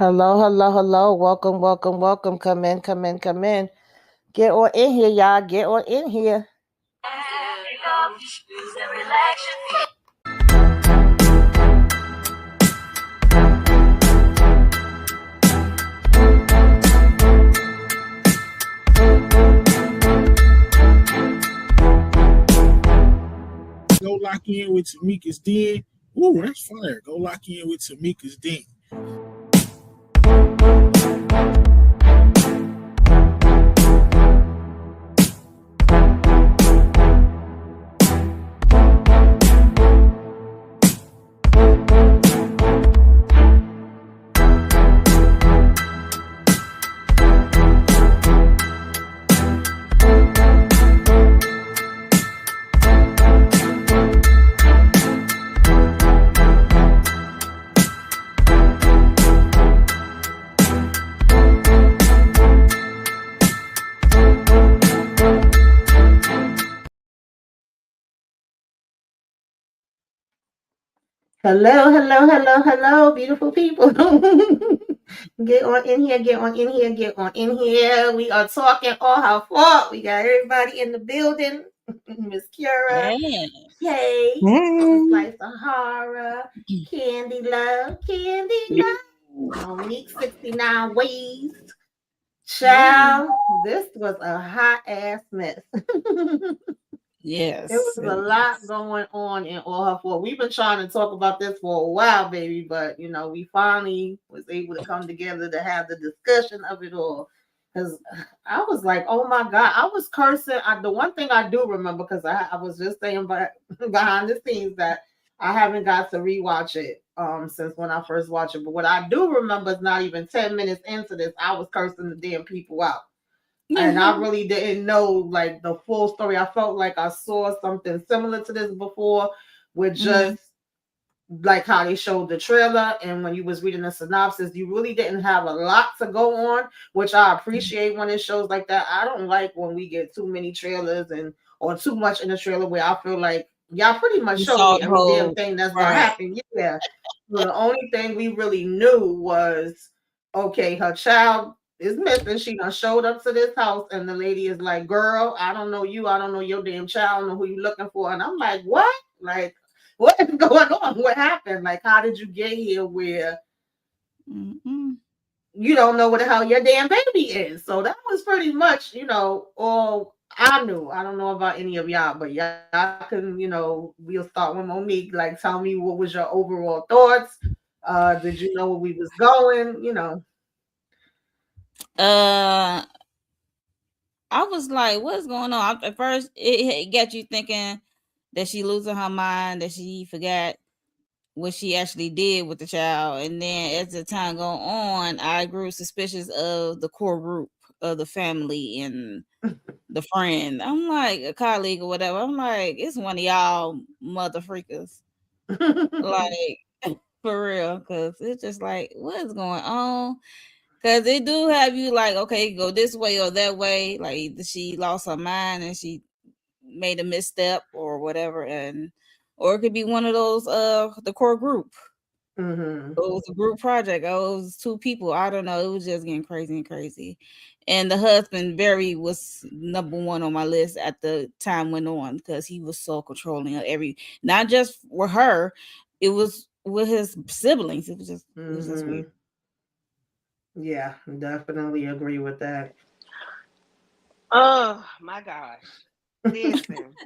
Hello, hello, hello. Welcome, welcome, welcome. Come in, come in, come in. Get on in here, y'all. Get on in here. Go lock in with Tamika's Den. Ooh, that's fire. Go lock in with Tamika's Den. Hello, hello, hello, hello, beautiful people. Get on in here, get on in here, get on in here. We are talking Allherfault. We got everybody in the building. Miss Kira, Yeah. Shay, Hey. Slice of Horror, Candy Love, Candy Love, Monique 69 Ways. Child, this was a hot ass mess. There Yes. was a lot going on in Allherfault. We've been trying to talk about this for a while, baby, but we finally was able to come together to have the discussion of it all. Because I was like, oh my God, I was cursing. The one thing I do remember, because I was just saying behind the scenes that I haven't got to rewatch it since when I first watched it. But what I do remember is not even 10 minutes into this, I was cursing the damn people out, and I really didn't know like the full story. I felt like I saw something similar to this before, with just like how they showed the trailer, and when you was reading the synopsis, you really didn't have a lot to go on, which I appreciate when it shows like that. I don't like when we get too many trailers and or too much in the trailer where I feel like y'all pretty much You showed saw me the every damn whole thing that's gonna right. happen. Yeah. So the only thing we really knew was, okay, her child is missing. She done showed up to this house, and the lady is like, "Girl, I don't know you. I don't know your damn child. I don't know who you looking for." And I'm like, "What? Like, what is going on? What happened? Like, how did you get here where you don't know what the hell your damn baby is?" So that was pretty much, all I knew. I don't know about any of y'all, but y'all can, we'll start with Monique. Like, tell me, what was your overall thoughts? Did you know where we was going? Uh, I was like, "What's going on?" At first, it got you thinking that she losing her mind, that she forgot what she actually did with the child, and then as the time go on, I grew suspicious of the core group of the family and the friend. I'm like a colleague or whatever. I'm like, it's one of y'all mother freakers, like for real, because it's just like, what's going on? Because they do have you like, okay, go this way or that way. Like either she lost her mind and she made a misstep or whatever, and or it could be one of those the core group. Mm-hmm. It was a group project. Oh, it was two people. I don't know. It was just getting crazy and crazy. And the husband, Barry, was number one on my list at the time went on because he was so controlling of not just with her, it was with his siblings. It was just Mm-hmm. weird. Yeah, definitely agree with that. Oh my gosh. Listen,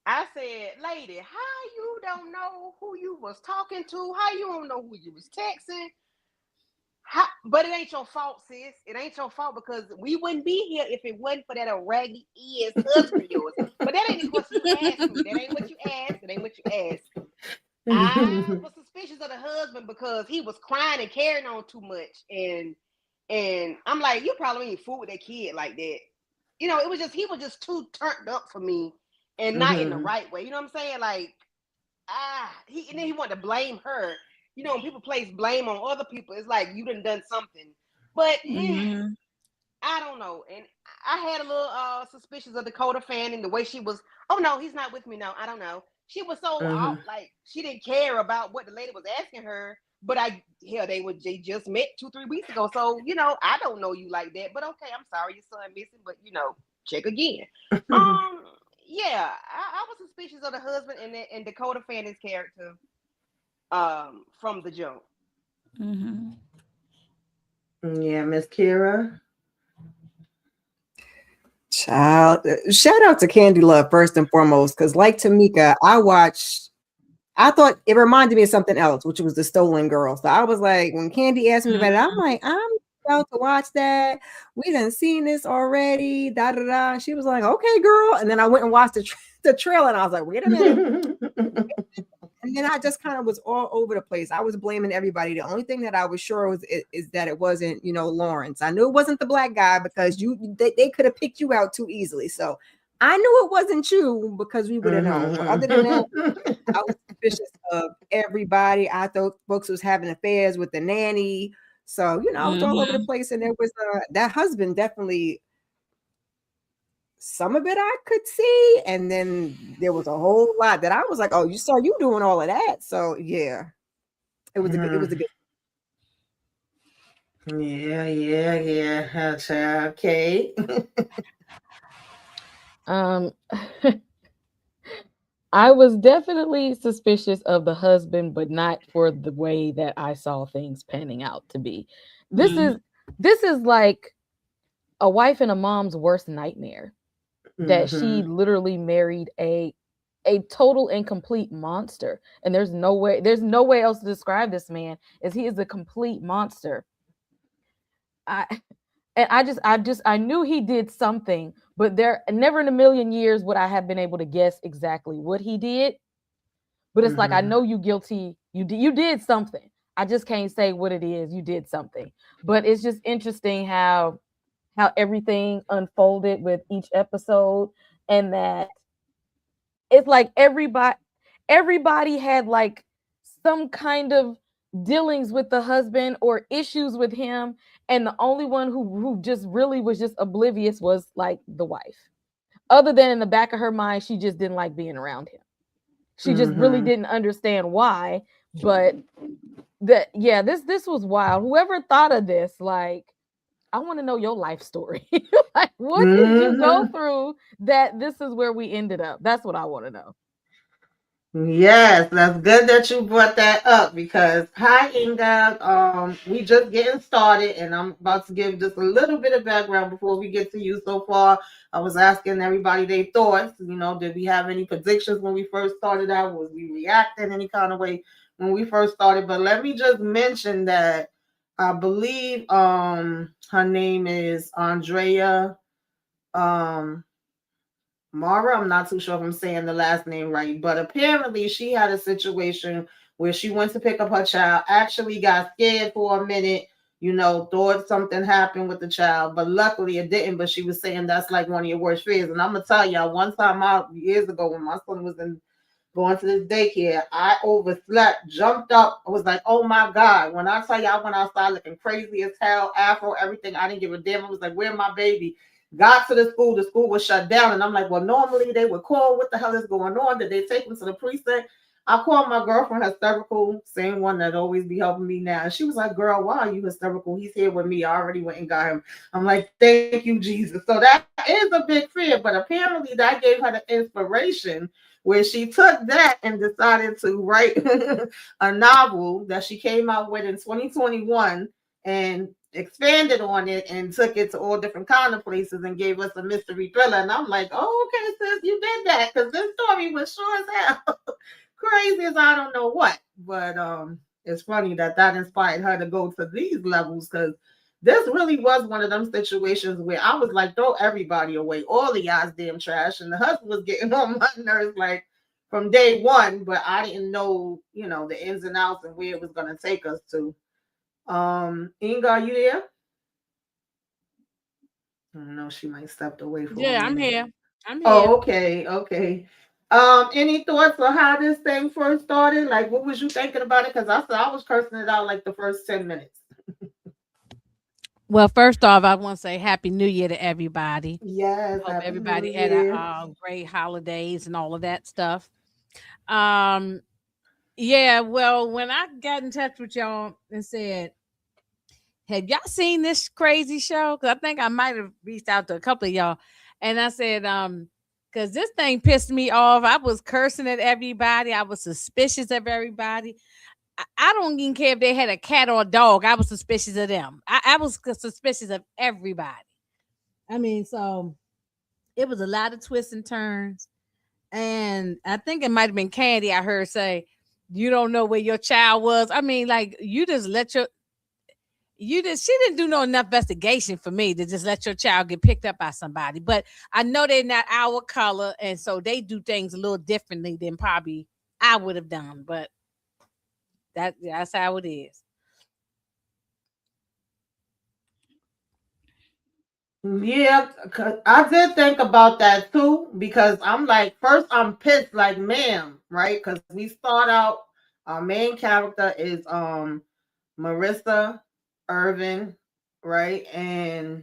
I said, lady, how you don't know who you was talking to? How you don't know who you was texting? But it ain't your fault, sis. It ain't your fault because we wouldn't be here if it wasn't for that raggedy ass husband of yours. But that ain't the question you asked me. That ain't what you asked. It ain't what you asked. I was suspicious of the husband because he was crying and carrying on too much. And I'm like, you probably ain't fool with that kid like that. It was just he was just too turned up for me and not in the Mm-hmm. right way. You know what I'm saying? Like, and then he wanted to blame her. When people place blame on other people, it's like you done something. But Mm-hmm. I don't know. And I had a little suspicious of Dakota fan and the way she was. Oh no, he's not with me now. I don't know. She was so Mhm. out, like she didn't care about what the lady was asking her. But they just met 2-3 weeks ago. So, I don't know you like that. But okay, I'm sorry your son missing, but check again. Yeah, I was suspicious of the husband and Dakota Fanning's character from the jump. Mm-hmm. Yeah, Miss Kira. Child, shout out to Candy Love first and foremost, because like Tamika, I thought it reminded me of something else, which was the Stolen Girl. So I was like, when Candy asked me about it, I'm like, I'm about to watch that. We done seen this already. Da da da. And she was like, okay, girl. And then I went and watched the trailer, and I was like, wait a minute. And then I just kind of was all over the place. I was blaming everybody. The only thing that I was sure is that it wasn't, Lawrence. I knew it wasn't the black guy because they could have picked you out too easily. So I knew it wasn't you because we would have known. But other than that, I was suspicious of everybody. I thought folks was having affairs with the nanny. So, I was all over the place. And there was that husband definitely, some of it I could see. And then there was a whole lot that I was like, oh, you doing all of that. So yeah, it was a good. Yeah. Child. Kate. I was definitely suspicious of the husband, but not for the way that I saw things panning out to be. This is like a wife and a mom's worst nightmare. That she literally married a total and complete monster. And there's no way else to describe this man, as he is a complete monster. I knew he did something, but there never in a million years would I have been able to guess exactly what he did. But it's like, I know you guilty. You did something. I just can't say what it is. You did something. But it's just interesting how everything unfolded with each episode, and that it's like everybody had like some kind of dealings with the husband or issues with him, and the only one who just really was just oblivious was like the wife. Other than in the back of her mind, she just didn't like being around him. She just really didn't understand why. But this was wild. Whoever thought of this, like, I want to know your life story. Like, what did you go through that this is where we ended up? That's what I want to know. Yes, that's good that you brought that up because hi Inga. We just getting started and I'm about to give just a little bit of background before we get to you. So far, I was asking everybody their thoughts. Did we have any predictions when we first started out? Was we reacting any kind of way when we first started? But let me just mention that I believe her name is Andrea. Mara, I'm not too sure if I'm saying the last name right, but apparently she had a situation where she went to pick up her child, actually got scared for a minute, thought something happened with the child, but luckily it didn't. But she was saying that's like one of your worst fears. And I'm gonna tell y'all, one time out years ago when my son was going to this daycare, I overslept, jumped up. I was like, oh my God. When I tell you I went outside looking crazy as hell, afro, everything, I didn't give a damn. I was like, where's my baby? Got to the school was shut down. And I'm like, well, normally they would call, what the hell is going on? Did they take him to the precinct? I called my girlfriend hysterical, same one that always be helping me now. And she was like, girl, why are you hysterical? He's here with me. I already went and got him. I'm like, thank you, Jesus. So that is a big fear. But apparently that gave her the inspiration where she took that and decided to write a novel that she came out with in 2021 and expanded on it and took it to all different kind of places and gave us a mystery thriller. And I'm like, oh, okay, sis, you did that because this story was sure as hell crazy as I don't know what. But it's funny that inspired her to go to these levels because this really was one of them situations where I was like, throw everybody away, all the y'all's damn trash. And the husband was getting on my nerves like from day one, but I didn't know, the ins and outs and where it was going to take us to. Inga, are you there? I don't know, she might stepped away for a Yeah, I'm minute. here. I'm here. Oh, okay. Any thoughts on how this thing first started? Like, what was you thinking about it? Because I was cursing it out like the first 10 minutes. Well, first off, I want to say Happy New Year to everybody. Yes, Hope happy New everybody had Year. great holidays and all of that stuff. Yeah, well, when I got in touch with y'all and said, have y'all seen this crazy show? Because I think I might have reached out to a couple of y'all. And I said, because this thing pissed me off. I was cursing at everybody. I was suspicious of everybody. I don't even care if they had a cat or a dog. I was suspicious of them. I was suspicious of everybody. I mean, so it was a lot of twists and turns. And I think it might have been Candy I heard say, you don't know where your child was. I mean, like, she didn't do no enough investigation for me to just let your child get picked up by somebody. But I know they're not our color, and so they do things a little differently than probably I would have done. But that's how it is. Yeah, 'cause I did think about that too, because I'm like, first I'm pissed, like, ma'am, right? Because we start out, our main character is Marissa Irvin, right? And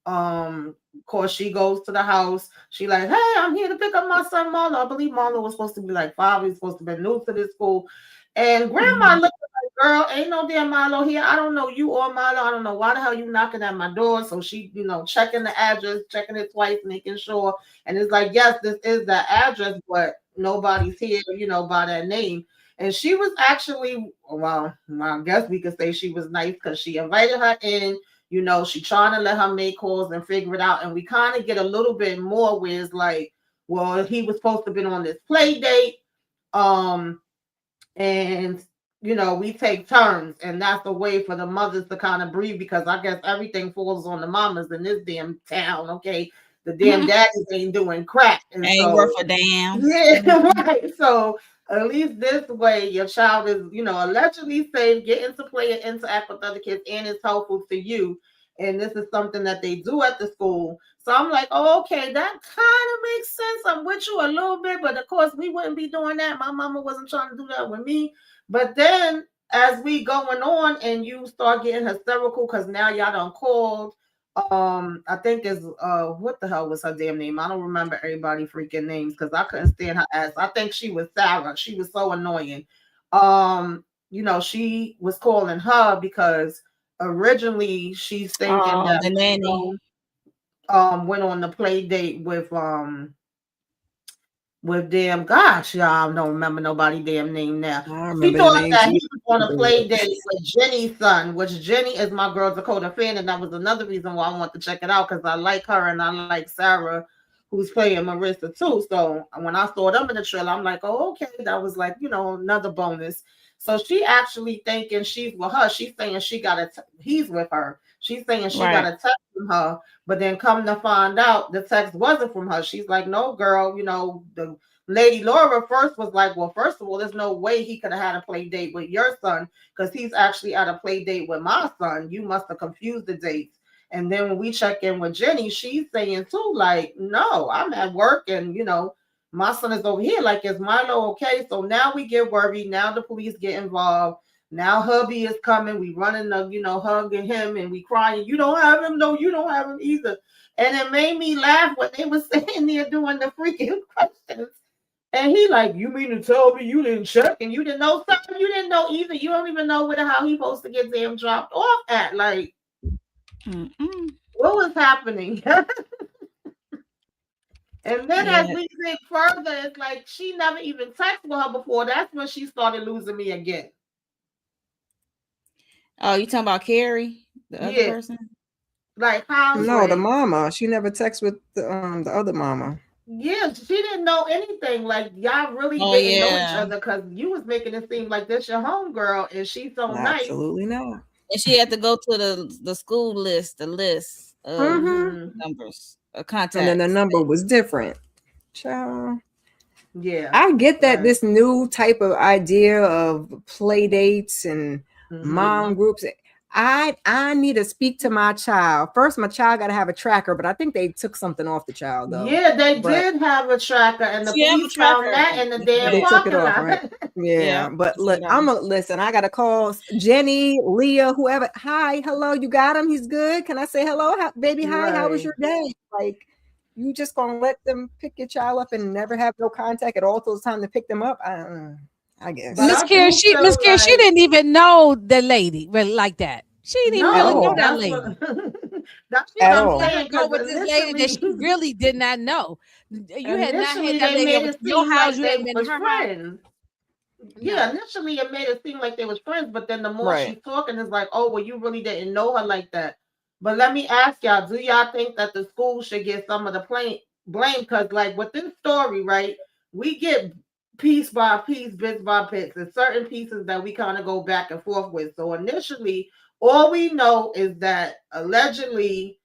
of course she goes to the house. She like, hey, I'm here to pick up my son Marlo. I believe Marlo was supposed to be like 5. He's supposed to be new to this school. And grandma looked like, girl, ain't no damn Marlo here. I don't know you or Marlo. I don't know why the hell you knocking at my door. So she, checking the address, checking it twice, making sure. And it's like, yes, this is the address, but nobody's here, by that name. And she was actually, well, I guess we could say she was nice because she invited her in. She trying to let her make calls and figure it out. And we kind of get a little bit more where it's like, well, he was supposed to have been on this play date. And we take turns, and that's a way for the mothers to kind of breathe, because I guess everything falls on the mamas in this damn town. Okay, the damn daddies ain't doing crap, and ain't worth a damn. Yeah, right. So at least this way, your child is, allegedly safe, getting to play and interact with other kids, and it's helpful to you. And this is something that they do at the school. So I'm like, oh, okay, that kind of makes sense. I'm with you a little bit, but of course we wouldn't be doing that. My mama wasn't trying to do that with me. But then as we going on and you start getting hysterical because now y'all done called, I think is what the hell was her damn name? I don't remember everybody freaking names because I couldn't stand her ass. I think she was Sarah. She was so annoying. She was calling her because originally she's thinking that the nanny went on the play date with damn, gosh, y'all don't remember nobody damn name now. She thought that he was on a play date with Jenny's son, which Jenny is my girl Dakota fan, and that was another reason why I want to check it out, because I like her and I like Sarah, who's playing Marissa too. So when I saw them in the trailer, I'm like, oh, okay, that was like, another bonus. So she actually thinking she's with her. She's saying he's with her. She's saying she got a text from her, but then come to find out the text wasn't from her. She's like, no, girl, the lady Laura first was like, well, first of all, there's no way he could have had a play date with your son because he's actually at a play date with my son. You must have confused the dates. And then when we check in with Jenny, she's saying too, like, no, I'm at work and, my son is over here. Like, is Milo okay? So now we get worried. Now the police get involved. Now hubby is coming. We running up, hugging him and we crying. You don't have him? No, you don't have him either. And it made me laugh when they were sitting there doing the freaking questions. And he like, you mean to tell me you didn't check and you didn't know something? You didn't know either. You don't even know how he supposed to get damn dropped off at. Like, what was happening? And then as we think further, it's like she never even texted with her before. That's when she started losing me again. Oh, you talking about Carrie, the other person? Like how? No, the mama. She never texted with the other mama. Yeah, she didn't know anything. Like y'all really didn't know each other because you was making it seem like this your homegirl and she's so nice. Absolutely not. And she had to go to the school list, the list of numbers, contacts. And then the number was different. Child. Yeah. I get that this new type of idea of play dates and mom groups. I need to speak to my child. First, my child got to have a tracker, but I think they took something off the child, though. Yeah, they did have a tracker, and the police found that in the damn parking lot. Right? Yeah, but look, listen. I got to call Jenny, Leah, whoever. Hi, hello, you got him? He's good. Can I say hello, baby? Hi, how was your day? Like, you just gonna let them pick your child up and never have no contact at all till it's time to pick them up? I guess. But Miss I Karen, do feel Miss Karen, she like didn't even know the lady really like that. She didn't even At really know no, all. that that's lady. what that's She what At I'm just let all. her saying. go Because with this lady that she initially, really did not know. You had not had initially that they lady made over to it your seem house. like You they hadn't been to was her house. friends. Yeah, No. initially it made it seem like they was friends, but then the more Right. she's talking, it's like, oh, well, you really didn't know her like that. But let me ask y'all, do y'all think that the school should get some of the blame? Because, like, with this story, right, we get piece by piece, bits by bits, and certain pieces that we kind of go back and forth with. So initially, all we know is that allegedly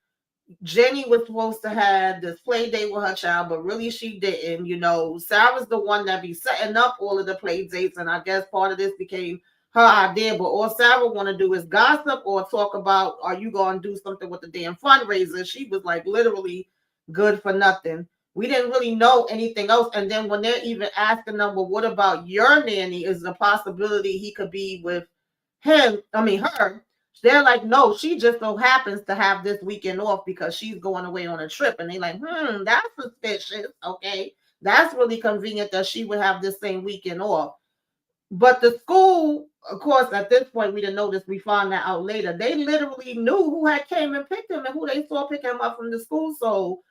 Jenny was supposed to have this play date with her child, but really she didn't. You know, Sarah's the one that be setting up all of the play dates, and I guess part of this became her idea. But all Sarah want to do is gossip or talk about, are you going to do something with the damn fundraiser? She was like literally good for nothing. We didn't really know anything else. And then when they're even asking them, well, what about your nanny? Is the possibility he could be with him? I mean, her. They're like, no, she just so happens to have this weekend off because she's going away on a trip. And they're like, that's suspicious. Okay. That's really convenient that she would have this same weekend off. But the school, of course, at this point, we didn't know this. We found that out later. They literally knew who had came and picked him and who they saw pick him up from the school. So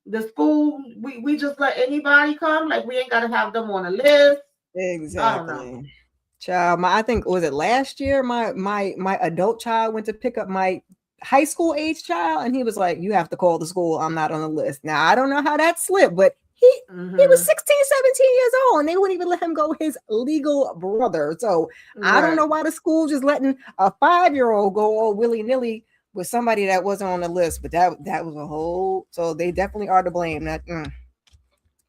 the school, we just let anybody come. Like, we ain't got to have them on a list. I don't know. Exactly. Child, I think was it last year? My adult child went to pick up my high school age child, and he was like, "You have to call the school. I'm not on the list." Now I don't know how that slipped, but he was 16, 17 years old, and they wouldn't even let him go with his legal brother. So I don't know why the school just letting a 5-year-old go all willy-nilly with somebody that wasn't on the list. But that was a whole. So they definitely are to blame. That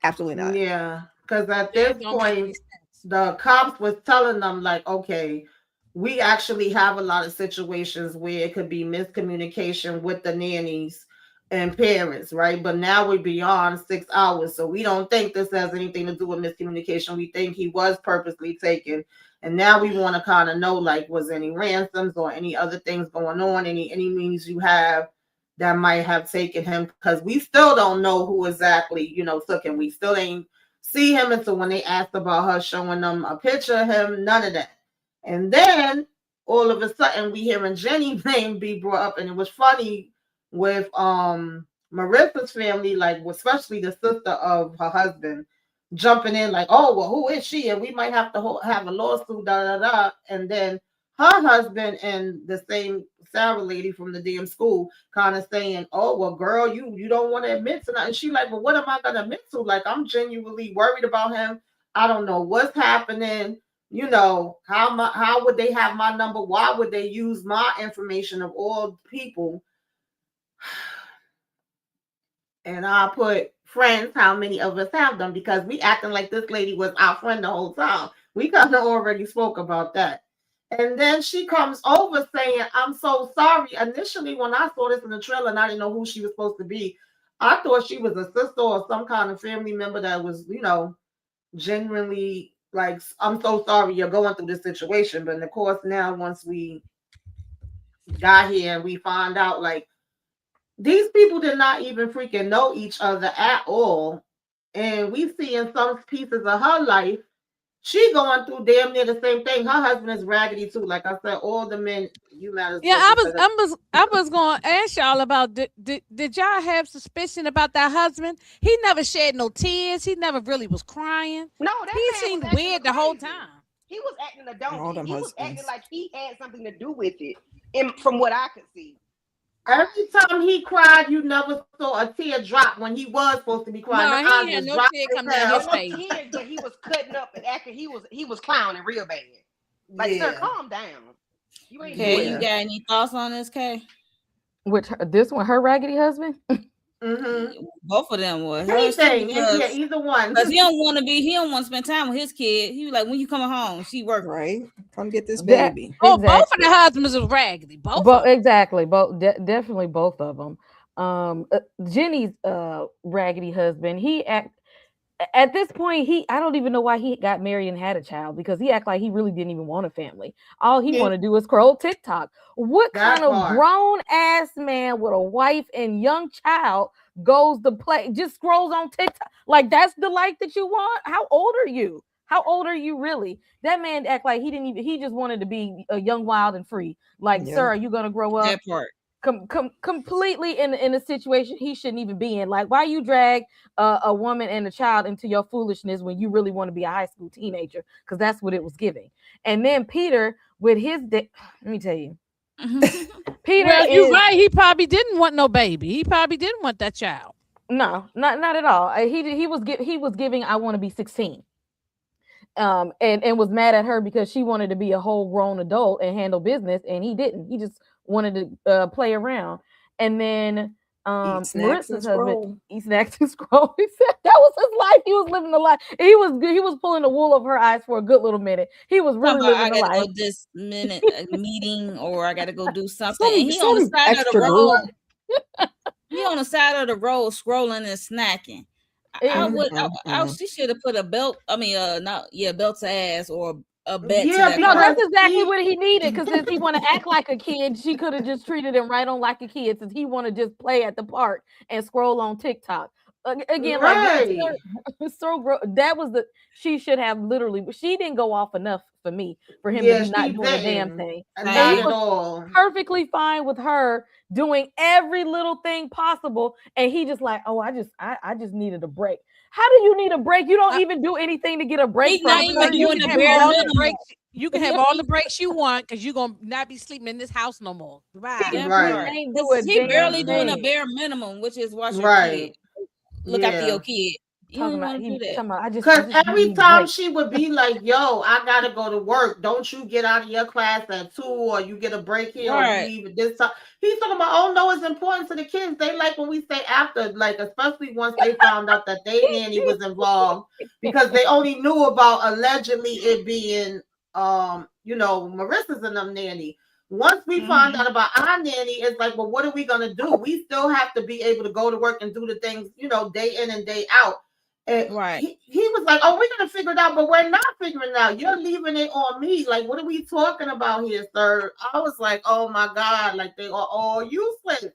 absolutely not. Yeah, because at Yeah, this it don't make any point, sense. the cops was telling them like, okay, we actually have a lot of situations where it could be miscommunication with the nannies and parents, right? But now we're beyond 6 hours, so we don't think this has anything to do with miscommunication. We think he was purposely taken, and now we want to kind of know, like, was any ransoms or any other things going on, any means you have that might have taken him, because we still don't know who exactly, took him. We still ain't see him. And so when they asked about her showing them a picture of him, none of that. And then all of a sudden we hearing Jenny's name be brought up. And it was funny with Marissa's family, like especially the sister of her husband, jumping in like, oh, well, who is she? And we might have to have a lawsuit, da da da. And then her husband and the same Sarah lady from the damn school kind of saying, oh, well, girl, you don't want to admit to that. And she like, well, what am I going to admit to? Like, I'm genuinely worried about him. I don't know what's happening. How would they have my number? Why would they use my information of all people? And I put friends, how many of us have them? Because we acting like this lady was our friend the whole time. We kind of already spoke about that. And then she comes over saying, I'm so sorry. Initially, when I saw this in the trailer and I didn't know who she was supposed to be, I thought she was a sister or some kind of family member that was, genuinely like, I'm so sorry you're going through this situation. But of course, now once we got here and we find out, like, these people did not even freaking know each other at all. And we see in some pieces of her life, she going through damn near the same thing. Her husband is raggedy too. Like I said, all the men, you might as Yeah, well just say I was going to ask y'all about did y'all have suspicion about that husband? He never shed no tears. He never really was crying. No, He that man was seemed acting weird the whole crazy. time. He was acting a All donkey. them He was acting husbands. like he had something to do with it. From what I could see. every time he cried, you never saw a tear drop when he was supposed to be crying. No, The he eyes ain't had was no tear dropping come down his There was face. tears, but he was cutting up and acting. He was clowning real bad. Like, sir, Yeah. calm down. You ain't Kay, doing you Yeah. got any thoughts on this, Kay? Which this one, her raggedy husband? Mm-hmm. Both of them were hers too, Anything. Yeah, because either one. he don't want to spend time with his kid. He was like, when you coming home, she working. Right? Come get this That baby. Oh, both of exactly. the husbands was raggedy. Both of But them. exactly, both definitely both of them. Jenny's raggedy husband, he at this point, I don't even know why he got married and had a child, because he act like he really didn't even want a family. All he Yeah. want to do is scroll TikTok. What That kind of part. grown ass man with a wife and young child goes to play, just scrolls on TikTok. Like that's the life that you want? How old are you? How old are you really? That man act like he just wanted to be a young, wild, and free. Like, Yeah. sir, are you gonna grow up? That part. Completely in a situation he shouldn't even be in. Like, why you drag a woman and a child into your foolishness when you really want to be a high school teenager? Because that's what it was giving. And then Peter with his let me tell you, Peter Well, is you're right. He probably didn't want no baby. He probably didn't want that child. no, not at all. He was giving I want to be 16. And was mad at her because she wanted to be a whole grown adult and handle business, and he didn't. He just wanted to play around. And then Eat snacks and Marissa's husband, scroll. he snacks and scroll. He said that was his life. He was living the life. He was pulling the wool over her eyes for a good little minute. He was really Talking about, living I the gotta life. go this minute meeting, or I gotta go do something. And he on the Some side of the extra group. road. He on the side of the road scrolling and snacking. I would. She should have put a belt. I mean, belt to ass or a bet to Yeah, that. No, car. that's exactly what he needed. Because since he want to act like a kid, she could have just treated him right on like a kid. Since he want to just play at the park and scroll on TikTok again, Right. like that was the she should have literally. She didn't go off enough for me for him Yeah, to be not she doing a damn didn't. thing. Not And he at was all. perfectly fine with her doing every little thing possible, and he just like, oh, I just needed a break. How do you need a break? You don't even do anything to get a break He's from not her. even You doing can the have bare all the minimum. breaks. You can have all the breaks you want because you're gonna not be sleeping in this house no more. Right. That Right. part. Ain't do a He barely damn doing a thing. bare minimum, which is watch your Right. kid, look after Yeah. your kid. You Talking don't about want to do that. talking about I just Because every need a time break. she would be like, yo, I gotta go to work. Don't you get out of your class at 2 or you get a break here or you Right. leave at this time. He's talking about, oh no, it's important to the kids. They like when we say after, like especially once they found out that their nanny was involved because they only knew about allegedly it being Marissa's and them nanny. Once we find out about our nanny, it's like, well, what are we gonna do? We still have to be able to go to work and do the things, day in and day out. And Right. he was like, oh, we're gonna figure it out, but we're not figuring it out. You're leaving it on me. Like, what are we talking about here, sir? I was like, oh my God, like they are all useless.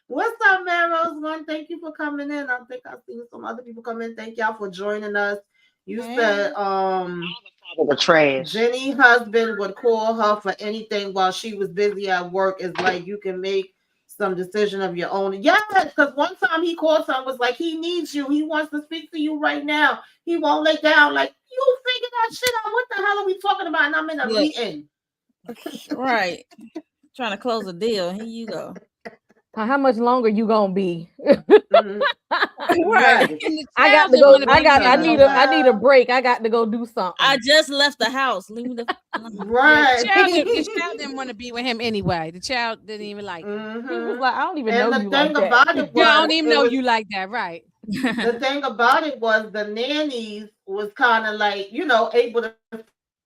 What's up, man? Rose One? Thank you for coming in. I think I've seen some other people come in. Thank y'all for joining us. You said The trash. Jenny's husband would call her for anything while she was busy at work. Is like you can make some decision of your own. Yes, because one time he called her and was like, he needs you. He wants to speak to you right now. He won't lay down. Like, you figure that shit out. What the hell are we talking about? And I'm in a meeting. Right. Trying to close a deal. Here you go. How much longer you gonna be? Right. I got to go. I need a break. I got to go do something. I just left the house. Leave me the right. The child didn't want to be with him anyway. The child didn't even like him. He was like, I don't even and know the you thing like about that. it was, I don't even know you like that, right? The thing about it was the nannies was kind of like, able to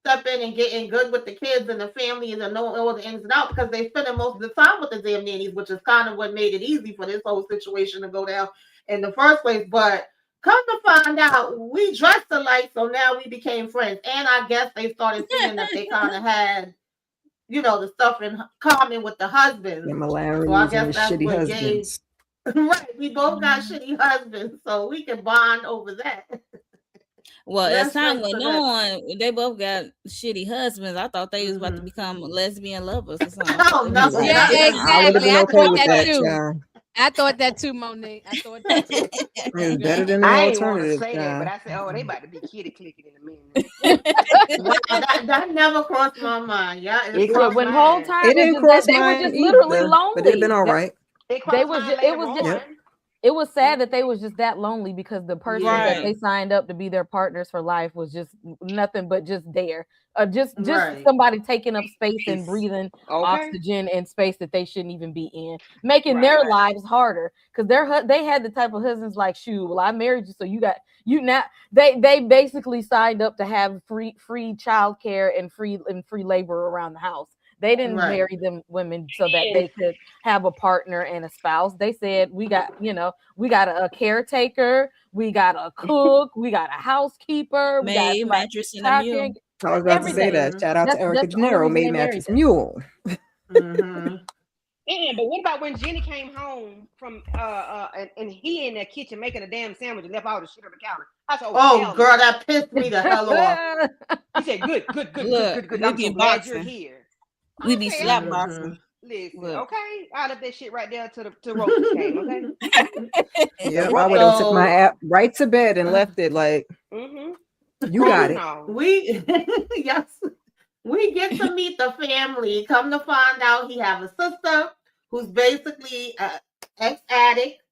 step in and get in good with the kids and the family and know all the ins and outs because they spending most of the time with the damn nannies, which is kind of what made it easy for this whole situation to go down in the first place. But come to find out, we dressed alike, so now we became friends. And I guess they started seeing that they kind of had, the stuff in common with the husbands. Similarities So I guess and that's shitty what husbands. right. We both got shitty husbands, so we can bond over that. Well, as time went on, they both got shitty husbands. I thought they was about to become lesbian lovers or something. Oh, no. Yeah, I would have exactly. been okay with that, too. child. I thought that too, Monique. I thought that too. It's better than the I ain't want to alternative, say that, child. but I said, oh, they about to be kitty clicking in a minute. that never crossed my mind. Yeah, It crossed when mine. whole time It didn't just cross that they were mine just literally either, lonely. but it'd been all right. It crossed mine later on. It was sad that they was just that lonely because the person that they signed up to be their partners for life was just nothing but just there. Just somebody taking up space and breathing oxygen in space that they shouldn't even be in, making their lives harder because they had the type of husbands like, shoot, well, I married you, so you now they basically signed up to have free childcare and free labor around the house. They didn't marry them women so that they could have a partner and a spouse. They said, we got a caretaker, we got a cook, we got a housekeeper, Maid, mattress, and a mule. I was about to say that. Shout out to Erica Gennaro, made mattress mule. But what about when Jenny came home from and he in the kitchen making a damn sandwich and left all the shit on the counter? I said, Oh, hell girl, no. that pissed me the hell off. He said, good. Look, we I'm so be glad you're boxing. here. We be Okay, slap Mhm. boxing. listen, Look. okay. I left that shit right there to roaches came, okay? Yep, Right. I would have took my So app right to bed and left it like Mm-hmm. you got it. No. we yes, we get to meet the family. Come to find out, he have a sister who's basically a ex-addict.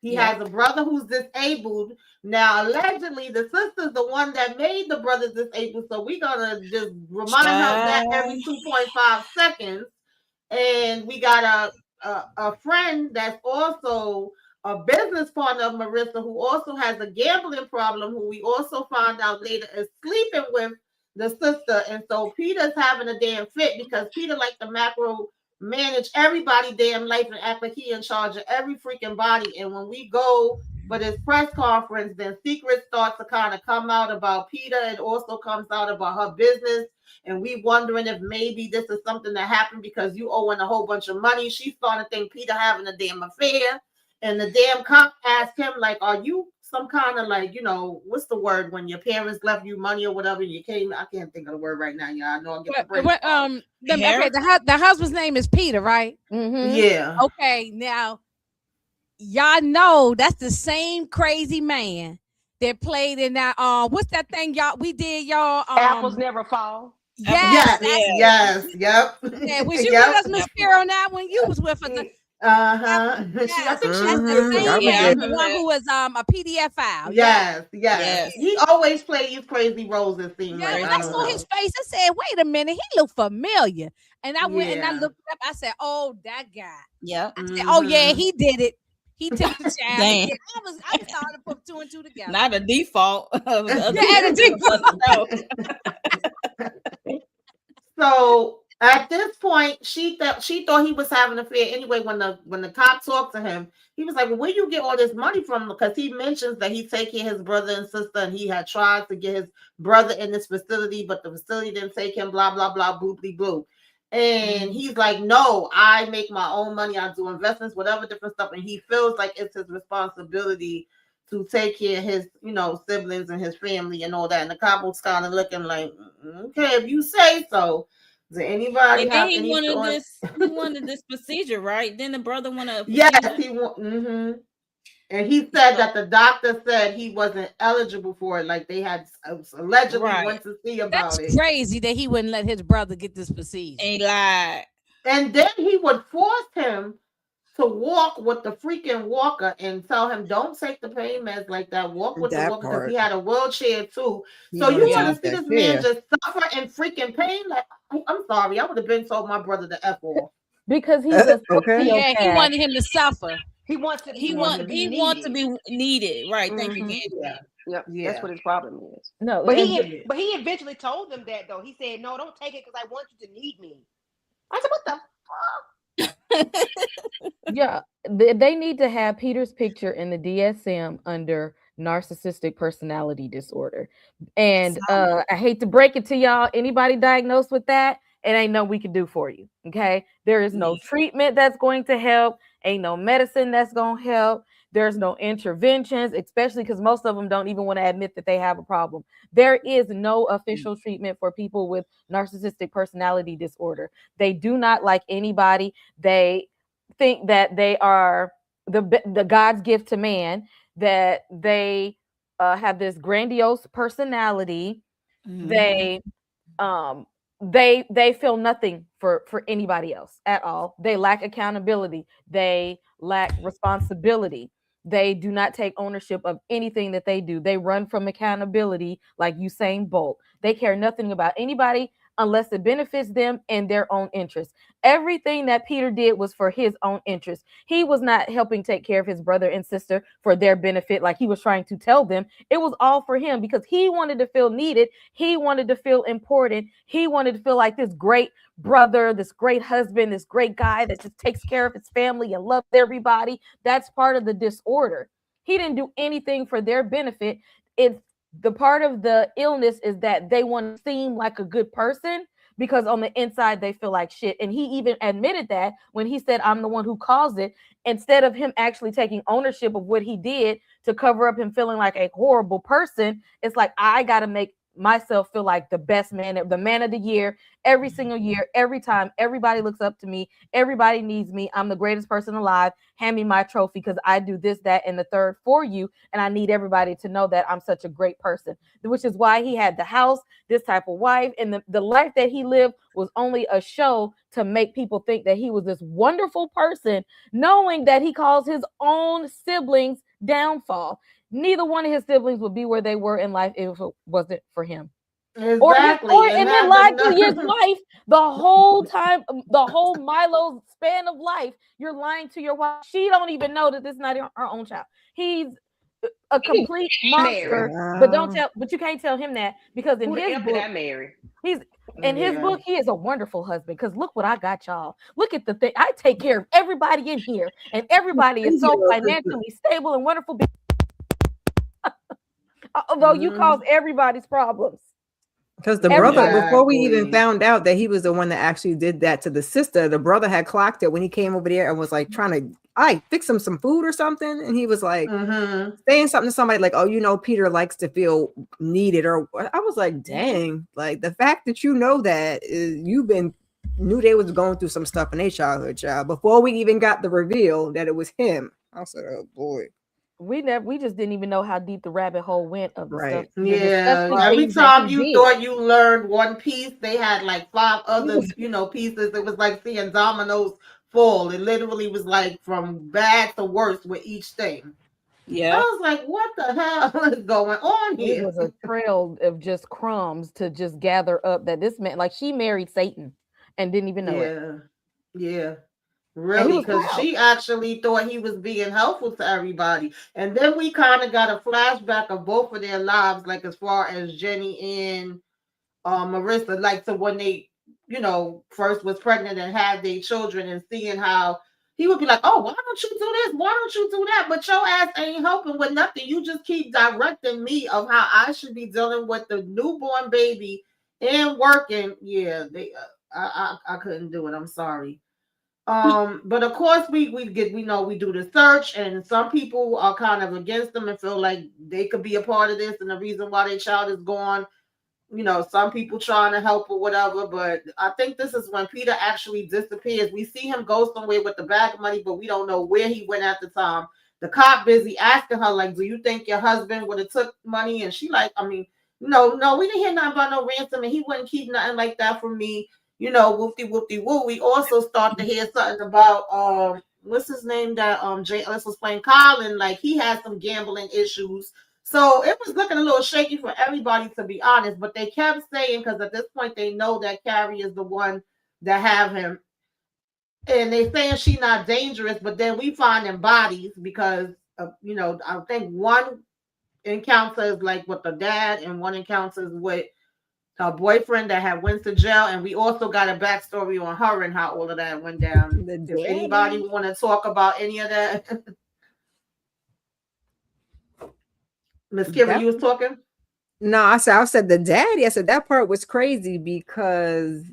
He Yep. has a brother who's disabled. Now, allegedly, the sister's the one that made the brother disabled. So we're gonna just remind her of that every 2.5 seconds. And we got a friend that's also a business partner of Marissa, who also has a gambling problem, who we also found out later is sleeping with the sister. And so Peter's having a damn fit because Peter, like the macro, manage everybody damn life and act like he in charge of every freaking body. And when we go for this press conference, then secrets start to kind of come out about Peter. It also comes out about her business. And we wondering if maybe this is something that happened because you owing a whole bunch of money. She's starting to think Peter having a damn affair. And the damn cop asked him, like, are you some kind of like, what's the word when your parents left you money or whatever? And you came, I can't think of the word right now. Yeah, I know I'll get the brain. Okay, the husband's name is Peter, right? Mhm. Yeah. Okay, now y'all know that's the same crazy man that played in that what's that thing we did y'all Apples never fall. yes, Yes. Yep. yeah, was you Yep. with us, Miss Spear, on that one? You was with us. I Yes, think she that's was the with same me. man, the Yeah. one who was a PDF file. Yes. Yes. He always plays these crazy roles, it seems Yeah, like. when I I don't saw know. his face, I said, wait a minute, he looked familiar. And I went and I Yeah. looked up, I said, oh, that guy. Yep. I said, oh yeah, Mhm. he did it. He took the child. Damn. Yeah, I was starting to put two and two together. Not a default of the other Yeah, and a default. So at this point, she thought he was having an affair anyway. When the cop talked to him, he was like, well, "Where you get all this money from?" Because he mentions that he take care of his brother and sister, and he had tried to get his brother in this facility, but the facility didn't take him. Blah blah blah. Booply blue. And he's like, "No, I make my own money. I do investments, whatever different stuff." And he feels like it's his responsibility to take care of his, siblings and his family and all that. And the cop was kind of looking like, okay, if you say so. Does anybody And then have he any wanted thoughts? this. He wanted this procedure, right? Then the brother wanted a Yes, procedure. he want. And he said that the doctor said he wasn't eligible for it. Like they had allegedly Right. went to see about That's it. crazy that he wouldn't let his brother get this procedure. And he lied. And then he would force him to walk with the freaking walker and tell him, don't take the pain meds like that. Walk with the That walker because he part. had a wheelchair too. He So you wanted to want use to see that this man chair. just suffer in freaking pain? Like, I'm sorry, I would have been told my brother to F off. Because he's a Okay. Yeah, he sociopath. wanted him to suffer. He wants to. He wants want to be he needed. want to be needed. Right. Thank you, Mhm. Candy. Yeah. Yep. Yeah. That's what his problem is. No, But and he eventually told them that though. He said, "No, don't take it because I want you to need me." I said, "What the yeah, they need to have Peter's picture in the DSM under narcissistic personality disorder. And I hate to break it to y'all, anybody diagnosed with that, it ain't no we can do for you. Okay, there is no treatment that's going to help, ain't no medicine that's gonna help. There's no interventions, especially because most of them don't even want to admit that they have a problem. There is no official treatment for people with narcissistic personality disorder. They do not like anybody. They think that they are the God's gift to man, that they have this grandiose personality. They they feel nothing for anybody else at all. They lack accountability. They lack responsibility. They do not take ownership of anything that they do. They run from accountability like Usain Bolt. They care nothing about anybody unless it benefits them and their own interests. Everything that Peter did was for his own interest. He was not helping take care of his brother and sister for their benefit like he was trying to tell them. It was all for him because he wanted to feel needed. He wanted to feel important. He wanted to feel like this great brother, this great husband, this great guy that just takes care of his family and loves everybody. That's part of the disorder. He didn't do anything for their benefit. It's the part of the illness is that they want to seem like a good person, because on the inside they feel like shit. And he even admitted that when he said, I'm the one who caused it, instead of him actually taking ownership of what he did to cover up him feeling like a horrible person. It's like, I got to make myself feel like the best man, the man of the year, every single year, every time. Everybody looks up to me. Everybody needs me. I'm the greatest person alive. Hand me my trophy because I do this, that, and the third for you. And I need everybody to know that I'm such a great person, which is why he had the house, this type of wife. And the life that he lived was only a show to make people think that he was this wonderful person, knowing that he caused his own siblings' downfall. Neither one of his siblings would be where they were in life if it wasn't for him. Exactly. And then lied to his wife the whole time, the whole Milo span of life. You're lying to your wife. She don't even know that this is not her own child. He's a complete monster. But you can't tell him that, because in his book, his book, he is a wonderful husband. Because look what I got, y'all. Look at the thing. I take care of everybody in here, and everybody is so financially stable and wonderful. Although you cause everybody's problems. Because the brother, before we even found out that he was the one that actually did that to the sister, the brother had clocked it when he came over there and was like trying to, fix him some food or something. And he was like saying something to somebody like, oh, Peter likes to feel needed. Or I was like, dang, like the fact that that is knew they was going through some stuff in their childhood, child, before we even got the reveal that it was him. I said, oh boy. We just didn't even know how deep the rabbit hole went of the stuff. Yeah. Every time you thought you learned one piece, they had like 5 other, pieces. It was like seeing dominoes fall. It literally was like from bad to worse with each thing. Yeah. I was like, what the hell is going on here? It was a trail of just crumbs to just gather up that this man, like, she married Satan and didn't even know it. Yeah. Really, because she actually thought he was being helpful to everybody. And then we kind of got a flashback of both of their lives, like as far as Jenny and Marissa, like so when they, first was pregnant and had their children, and seeing how he would be like, oh, why don't you do this? Why don't you do that? But your ass ain't helping with nothing. You just keep directing me of how I should be dealing with the newborn baby and working. Yeah, I couldn't do it. I'm sorry. But of course we do the search, and some people are kind of against them and feel like they could be a part of this and the reason why their child is gone. Some people trying to help or whatever, but I think this is when Peter actually disappears. We see him go somewhere with the bag of money, but we don't know where he went at the time. The cop busy asking her, like, do you think your husband would have took money? And she like, no, we didn't hear nothing about no ransom, and he wouldn't keep nothing like that from me. Whoopty-whoopty-woo. We also start to hear something about what's his name that Jay Ellis was playing, Colin, like he had some gambling issues. So it was looking a little shaky for everybody, to be honest. But they kept saying, because at this point they know that Carrie is the one that have him. And they saying she's not dangerous, but then we finding bodies because I think one encounter is like with the dad, and one encounter is with her boyfriend that had went to jail, and we also got a backstory on her and how all of that went down. If anybody want to talk about any of that, Miss Kira, you was talking. No, I said the daddy. I said that part was crazy because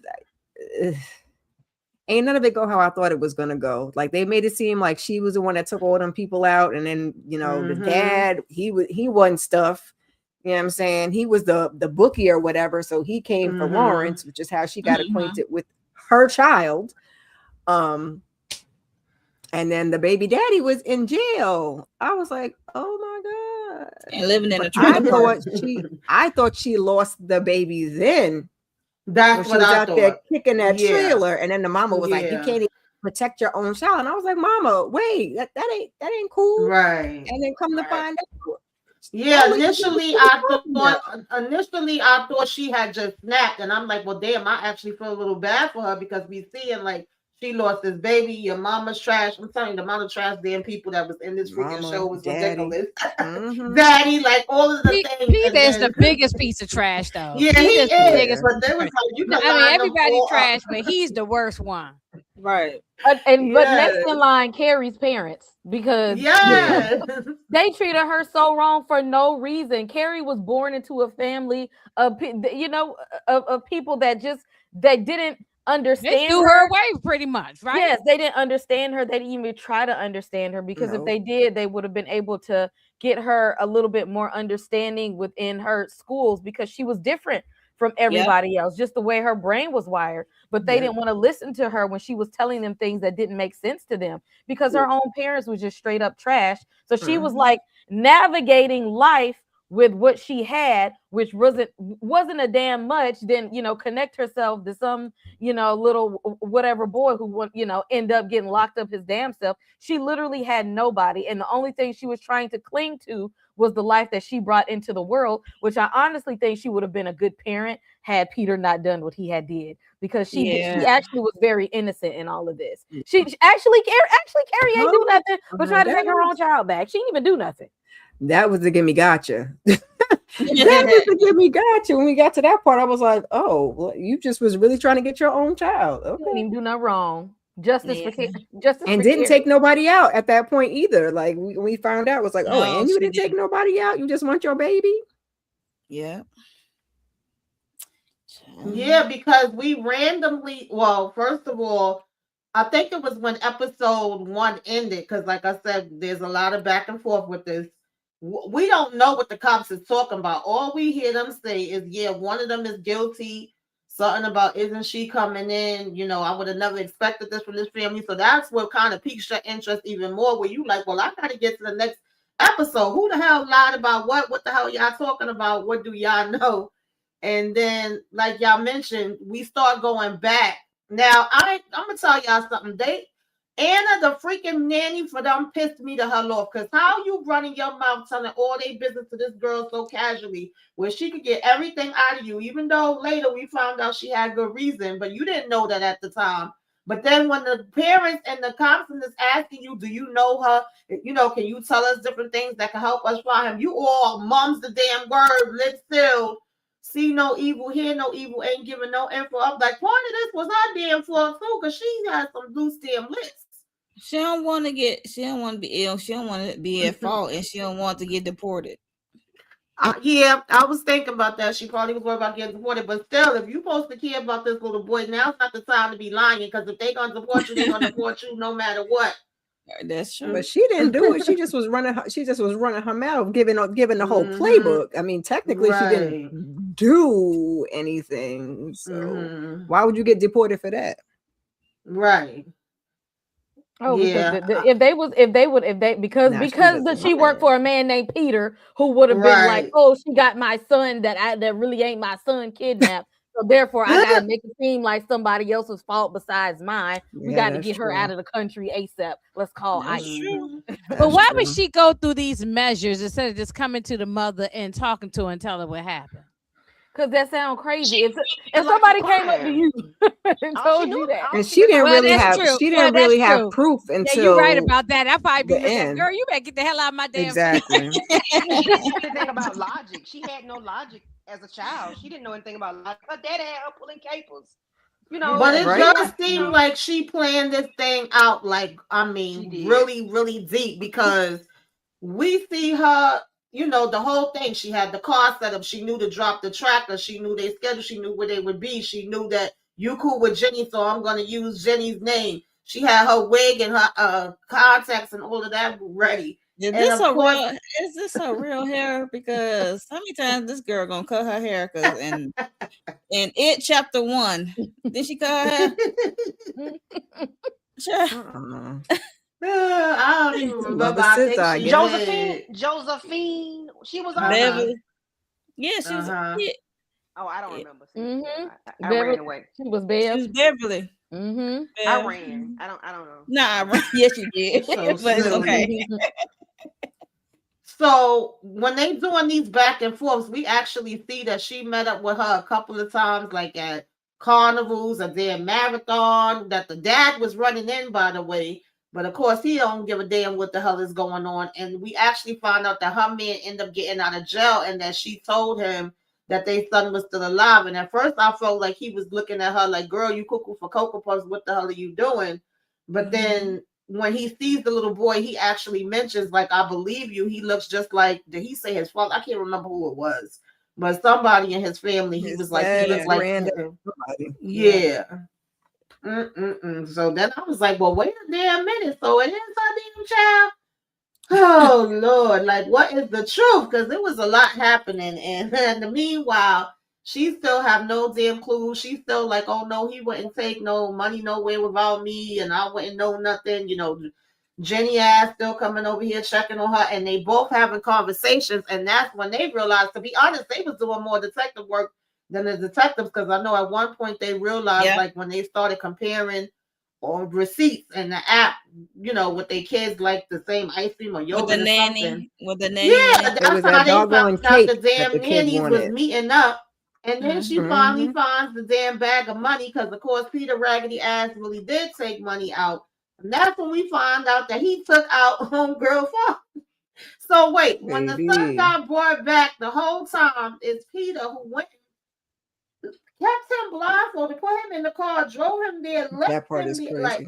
ain't none of it go how I thought it was gonna go. Like they made it seem like she was the one that took all them people out, and then the dad he wasn't stuff. You know what I'm saying? He was the bookie or whatever. So he came for Lawrence, which is how she got acquainted with her child. And then the baby daddy was in jail. I was like, oh my God. And living in a trailer. I thought she lost the baby then. That's what I thought. There kicking that trailer. And then the mama was like, you can't even protect your own child. And I was like, Mama, wait, that ain't cool. Right. And then come to find out. Yeah, initially I thought she had just snapped, and I'm like, well, damn, I actually feel a little bad for her because we seeing like she lost this baby. Your mama's trash. I'm telling you, the amount of trash damn people that was in this freaking show was ridiculous. Daddy, like all of the things. Peter is the biggest piece of trash, though. Yeah, he is. The biggest. But they was like, everybody trash, but he's the worst one. Right. But next in line, Carrie's parents, because they treated her so wrong for no reason. Carrie was born into a family of people that just they didn't They understand threw her away pretty much, right? Yes, they didn't understand her. They didn't even try to understand her, because if No. they did, they would have been able to get her a little bit more understanding within her schools, because she was different from everybody else, just the way her brain was wired. But they Yep. didn't want to listen to her when she was telling them things that didn't make sense to them, because her own parents was just straight up trash. So she was like navigating life with what she had, which wasn't a damn much. Then connect herself to some little whatever boy who would end up getting locked up his damn self. She literally had nobody, and the only thing she was trying to cling to was the life that she brought into the world, which I honestly think she would have been a good parent had Peter not done what he had did, because she actually was very innocent in all of this. She actually Carrie ain't do nothing but try to take her own child back. She didn't even do nothing. That was the gimme gotcha. That was the gimme gotcha. When we got to that part, I was like, oh, well, you just was really trying to get your own child. She didn't Okay. even do nothing wrong. Justice for And Carrie. didn't take nobody out at that point either. Like we found out, it was like, oh, No, and you she didn't take didn't. nobody out. You just want your baby. Yeah. Yeah, because we randomly, well, first of all, I think it was when episode 1 ended, because like I said, there's a lot of back and forth with this. We don't know what the cops is talking about. All we hear them say is, yeah, one of them is guilty. Something about, isn't she coming in? I would have never expected this from this family. So that's what kind of piques your interest even more, where you like, well, I got to get to the next episode. Who the hell lied about what? What the hell y'all talking about? What do y'all know? And then, like y'all mentioned, we start going back. Now, I'm gonna tell y'all something. Anna, the freaking nanny for them, pissed me the hell off. Cause how you running your mouth telling all they business to this girl so casually, where she could get everything out of you, even though later we found out she had good reason, but you didn't know that at the time. But then when the parents and the cops is asking you, do you know her? Can you tell us different things that can help us find him? You all mum's the damn word, lip still. See no evil, hear no evil, ain't giving no info. I'm like, part of this was her damn fault too, because she had some loose damn lips. She don't want to be ill. She don't want to be at fault, and she don't want to get deported. Yeah, I was thinking about that. She probably was worried about getting deported, but still, if you're supposed to care about this little boy, now's not the time to be lying, because if they're going to deport you, they're going to deport you no matter what. That's true. But she didn't do it. She just was running. She just was running her mouth, giving the whole playbook. I mean, technically, she didn't do anything. So why would you get deported for that? Right. Oh, Yeah. Because she worked for a man named Peter, who would have been like, oh, she got my son that really ain't my son kidnapped. So therefore, I gotta make it seem like somebody else's fault besides mine. We got to get her out of the country ASAP. Let's call ICE. But why would she go through these measures instead of just coming to the mother and talking to her and tell her what happened? Because that sounds crazy. If somebody came up to you and told you that, and she didn't really have proof until you're right about that. I probably be looking, end. girl, you better get the hell out of my damn exactly. The thing about logic, she had no logic as a child. She didn't know anything about logic. Her daddy had her pulling capers. But it just seemed like she planned this thing out, like, really, really deep, because we see her, the whole thing. She had the car set up. She knew to drop the tractor. She knew their schedule. She knew where they would be. She knew that you cool with Jenny, so I'm going to use Jenny's name. She had her wig and her contacts and all of that ready. Is this her real hair? Because how many times this girl gonna cut her hair? Cause in it chapter 1, did she cut her hair? Sure. I don't even remember. I think Josephine. She was on Beverly. Yeah, she was. Yeah. Oh, I don't remember. I Beverly, ran away. She was Beverly. I ran. I don't know. Nah, I ran. Yes, you did. But it's okay. So when they doing these back and forths, we actually see that she met up with her a couple of times, like at carnivals, a damn marathon, that the dad was running in, by the way. But of course, he don't give a damn what the hell is going on. And we actually found out that her man ended up getting out of jail, and that she told him that their son was still alive. And at first, I felt like he was looking at her like, girl, you cuckoo for Cocoa Puffs, what the hell are you doing? But then when he sees the little boy, he actually mentions, like, I believe you. He looks just like, did he say his father? I can't remember who it was. But somebody in his family, he His was like, he dad, looked his like, granddad, somebody. yeah. So then I was like, well, wait a damn minute. So it is her damn child. Oh Lord, like what is the truth? Because there was a lot happening, and in the meanwhile, she still have no damn clue. She's still like, oh no, he wouldn't take no money nowhere without me, and I wouldn't know nothing. Jenny ass still coming over here checking on her, and they both having conversations, and that's when they realized, to be honest, they was doing more detective work than the detectives, because I know at one point they realized, Yeah. like when they started comparing or receipts and the app, with their kids like the same ice cream or With the yogurt or something. nanny. With the nanny. Yeah, in it. It that's was how that they doggone found out the cake that damn the kid nannies was wanted. meeting up. And then she finally Mhm. finds the damn bag of money, because of course Peter Raggedy Ass really did take money out. And that's when we find out that he took out homegirl phone. So wait, when the son Baby. got brought back, the whole time it's Peter who went, kept him blindfolded, put him in the car, drove him there, left That part him is there, crazy. like,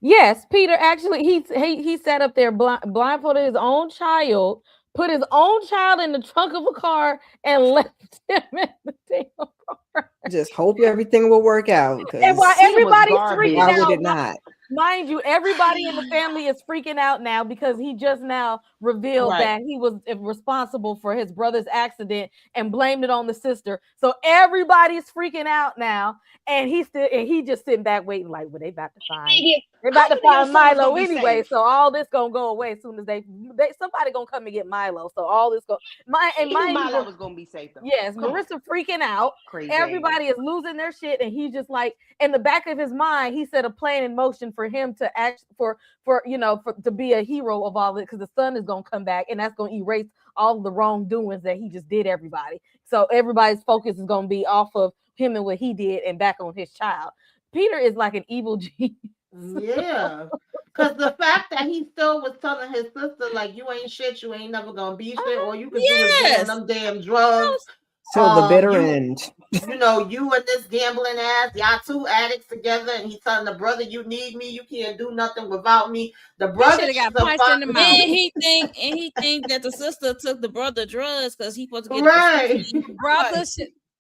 Yes, Peter actually he sat up there blindfolded his own child, put his own child in the trunk of a car, and left him in the damn car. Just hope everything will work out. And while Because everybody's garbage. freaking why would out, it not? mind you, everybody in the family is freaking out now because he just now revealed Right. that he was responsible for his brother's accident and blamed it on the sister. So everybody's freaking out now, and he just sitting back waiting, like, well, they about to find Milo anyway. So all this gonna go away as soon as they somebody gonna come and get Milo. So all this Milo was gonna be safe though. Yes, Come on. Marissa freaking out. Crazy. Everybody is losing their shit, and he's just like, in the back of his mind, he set a plan in motion for him to act to be a hero of all of it, because the son is gonna come back, and that's gonna erase all of the wrongdoings that he just did everybody. So everybody's focus is gonna be off of him and what he did, and back on his child. Peter is like an evil genius. yeah. Because the fact that he still was telling his sister, like, you ain't shit, you ain't never gonna be shit, all you could do is get on them damn drugs. Till the bitter you, end. You and this gambling ass, y'all two addicts together, and he's telling the brother, you need me, you can't do nothing without me. The brother should have got is a punched in the fuck- mouth. And he think that the sister took the brother drugs because he supposed to get Right.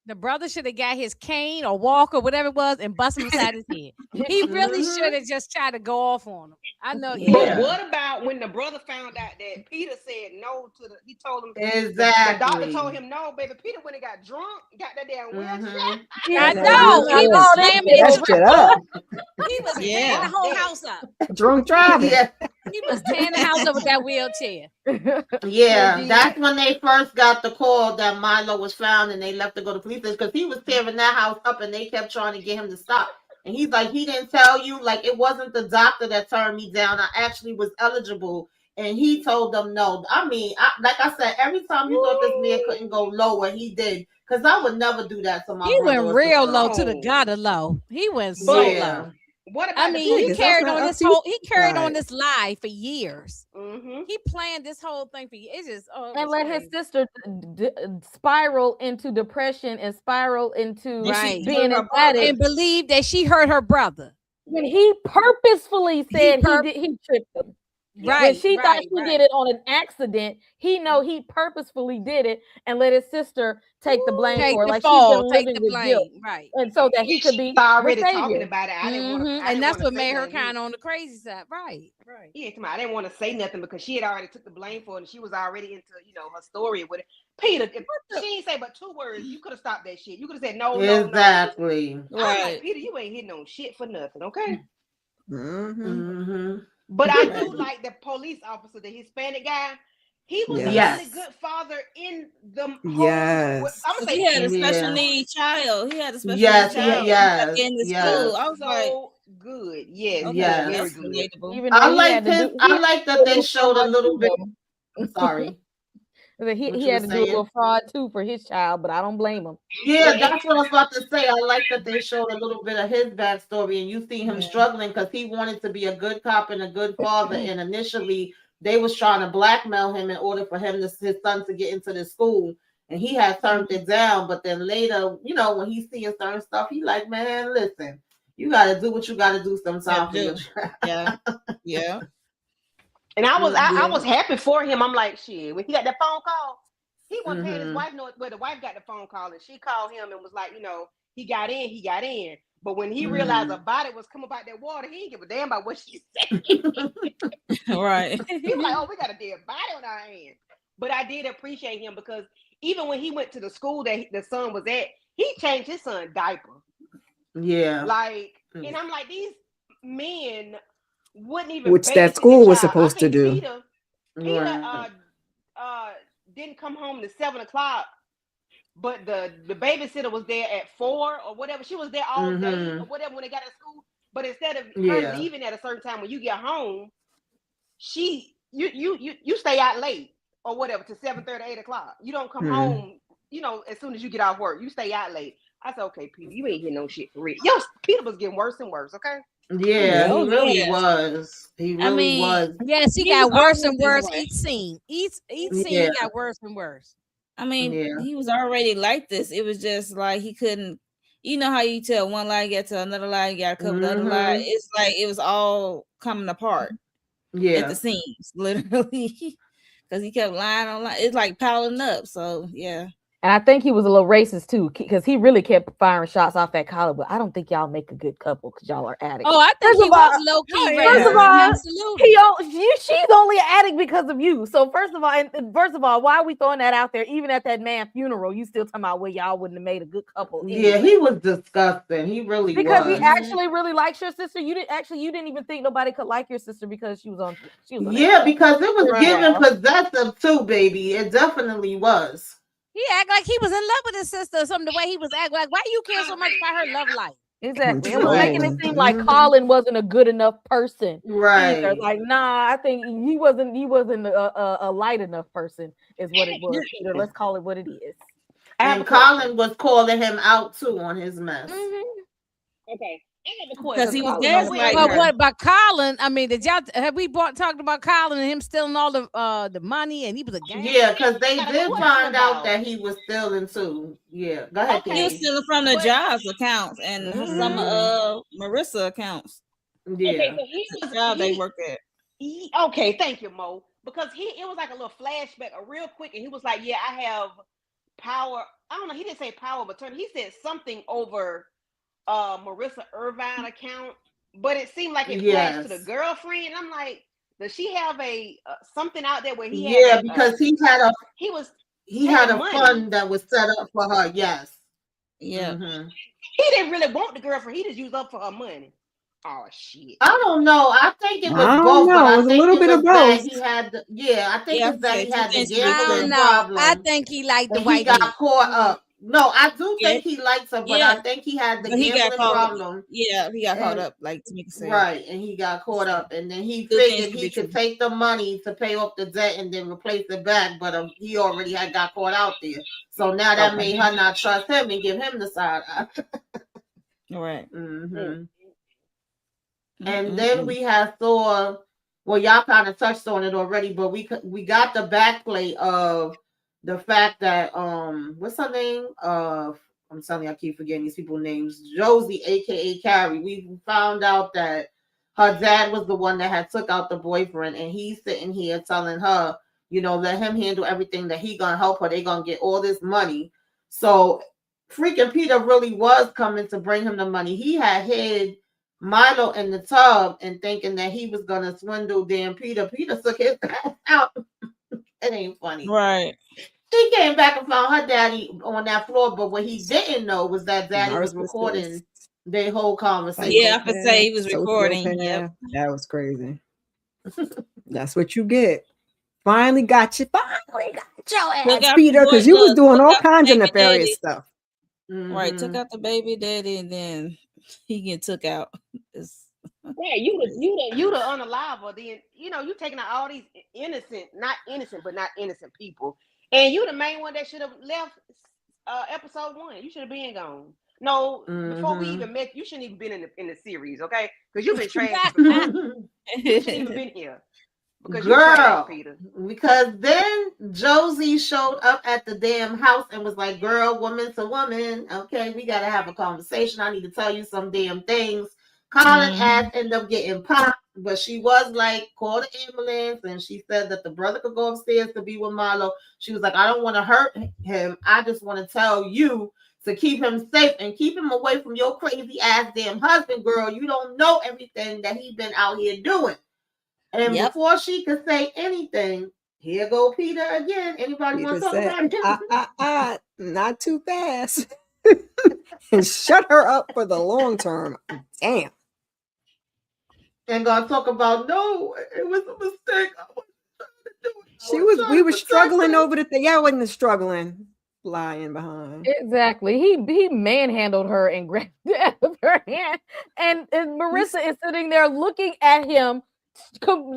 The brother should have got his cane or walker, whatever it was, and bust him inside his head. He really Mhm. should have just tried to go off on him. I know. Yeah. But what about when the brother found out that Peter said no to he told him Exactly. the doctor told him no, baby. Peter when he got drunk, got that damn wheelchair. I know, know. he He was was tearing slamming that it. shit up. He was Yeah. tearing the whole house up. Drunk driving. Yeah. He was tearing the house up with that wheelchair. Yeah, Indeed. that's when they first got the call that Milo was found, and they left to go to police station because he was tearing that house up, and they kept trying to get him to stop. And he's like, he didn't tell you, like, it wasn't the doctor that turned me down. I actually was eligible, and he told them no. I mean, like I said, every time you thought this man couldn't go lower, he did. Because I would never do that to my He brother. went or real sister. low to the gutter low. He went so Yeah. low. What about I mean, Yeah, he 'cause carried that's on not this up to whole. He carried on right. this lie for years. Mm-hmm. He planned this whole thing for years. It's just it And was let crazy. his sister spiral into depression and spiral into Right. being Her an brother. addict. And believe that she hurt her brother. When he purposefully said he tripped him. Right. When she thought right, she right. did it on an accident, he purposefully did it and let his sister take the blame Take for it. the Like fall. she's been Take living the with guilt. blame. Right. And so that he could be Already the talking savior. about it. I didn't want to. And that's what made her kind of on the crazy side. Right. Right. Yeah, come on. I didn't want to say nothing because she had already took the blame for it, and she was already into her story with it. Peter, if she ain't say but 2 words, you could have stopped that shit. You could have said no, Exactly. no. I'm like, Peter, you ain't hitting on shit for nothing, okay? Mm-hmm. Mm-hmm. But I do like the police officer, the Hispanic guy. He was a Yes. really good father in the whole. Yes. I'm gonna say He had a Yeah. special needs child. He had a special Yes, needs child. yes, Back in the yes. school. I was like, so good. Yes, okay, Yes. very that's good. relatable. Even I though he like had to his. do, I like that they showed a little bit. I'm sorry. What he you had to were do a saying? little fraud too for his child, but I don't blame him. Yeah, that's what I was about to say. I like that they showed a little bit of his backstory, and you see him struggling because he wanted to be a good cop and a good father. And initially, they was trying to blackmail him in order for his son to get into the school, and he had turned it down. But then later, when he's seeing certain stuff, he like, man, listen, you got to do what you got to do sometimes for your child. Yeah. Yeah. And I was happy for him. I'm like, shit. When he got that phone call, He wasn't paying his wife no. Well, the wife got the phone call and she called him and was like, he got in. But when he realized a body was coming about that water, he didn't give a damn about what she said. Right. He was like, oh, we got a dead body on our hands. But I did appreciate him because even when he went to the school that the son was at, he changed his son's diaper. Yeah. Like, and I'm like, these men wouldn't even which that school was supposed to do. Peter didn't come home to 7:00, but the babysitter was there at 4 or whatever. She was there all day or whatever when they got to school. But instead of her leaving at a certain time when you get home, you stay out late or whatever to 7:30, 8:00. You don't come home, as soon as you get off work. You stay out late. I said, okay, Peter, you ain't getting no shit for real. Yo, Peter was getting worse and worse, okay? Yeah, he really was. He really was. Yes, he got worse and worse each scene. Each scene he got worse and worse. I mean, he was already like this. It was just like he couldn't. You know how you tell one lie, get to another lie, you got to cover the other lie. It's like it was all coming apart. At the seams, literally, because he kept lying on lie. It's like piling up. So yeah. And I think he was a little racist too, because he really kept firing shots off that collar. But I don't think y'all make a good couple because y'all are addicts. Oh, I think he was low key. First of all, absolutely. She's only an addict because of you. So first of all, why are we throwing that out there? Even at that man's funeral, you still talking about where y'all wouldn't have made a good couple. Anyway. Yeah, he was disgusting. He really because was. he actually really likes your sister. You didn't even think nobody could like your sister because she was on. Yeah, because it was giving possessive too, baby. It definitely was. He act like he was in love with his sister or something. The way he was acting, like, why you care so much about her love life? Exactly. It was making it seem like Colin wasn't a good enough person. Right. Either. Like, nah, I think he wasn't a light enough person, is what it was. Peter, let's call it what it is. And Colin was calling him out too on his mess. Okay. Because he was gaslighting her. What about Colin? I mean, have we talked about Colin and him stealing all the money and he was a gang? Yeah, because they did find out that he was stealing too. Yeah, go ahead. He was stealing from the job's accounts and some Marissa accounts. Yeah, okay, so he was the job they work at. Okay, thank you, Mo. Because it was like a little flashback, real quick, and he was like, "Yeah, I have power." I don't know. He didn't say power of attorney. He said something over Marissa Irvine account, but it seemed like it flashed to the girlfriend. And I'm like, does she have a something out there where he had? Yeah, because he had a money. fund that was set up for her. Yes. Yeah. He didn't really want the girlfriend. He just used up for her money. Oh shit! I don't know. I think it was both. But I it was think a little bit of both. He had I think it's that he had the I gambling don't know. problem. I think he liked the and white he got lady. caught up. No, I do think he likes her, but I think he had the gambling problem. Yeah, he got caught up, like Tamika said. Right, and he got caught up, and then he figured he could take the money to pay off the debt and then replace it back, but he already had got caught out there. So now that made her not trust him and give him the side eye. Right. And then we saw, well, y'all kind of touched on it already, but we got the backplay of the fact that what's her name? I'm telling you, I keep forgetting these people's names. Josie, aka Carrie. We found out that her dad was the one that had took out the boyfriend, and he's sitting here telling her, let him handle everything, that he gonna help her. They gonna get all this money. So freaking Peter really was coming to bring him the money. He had hid Milo in the tub and thinking that he was gonna swindle damn Peter. Peter took his ass out. It ain't funny. Right. She came back and found her daddy on that floor, but what he didn't know was that daddy was recording their whole conversation. Yeah, I could say he was recording. Yeah, that was crazy. That's what you get. Finally got your ass, Peter, because you was doing all kinds of nefarious stuff. Right, took out the baby daddy, and then he get took out. Yeah, you the unalive, then you taking out all these not innocent people, and you the main one that should have left episode 1. You should have been gone. No, before we even met, you shouldn't even been in the series, okay? Because you've been trash. You shouldn't even been here. Because girl, Peter. Because then Josie showed up at the damn house and was like, "Girl, woman to woman, okay, we gotta have a conversation. I need to tell you some damn things." Colin ass ended up getting popped. but she was like, call the ambulance, and she said that the brother could go upstairs to be with Marlo. She was like, I don't want to hurt him. I just want to tell you to keep him safe and keep him away from your crazy ass damn husband, girl. You don't know everything that he been out here doing. And Yep. before she could say anything, here go Peter again. Anybody Peter want to talk said, about him? not too fast. And shut her up for the long term. Damn. And gonna talk about, no, it was a mistake. I wasn't trying to do it. We were struggling over the thing. Yeah, I wasn't struggling. Flying behind. Exactly. He manhandled her and grabbed it out of her hand. And Marissa is sitting there looking at him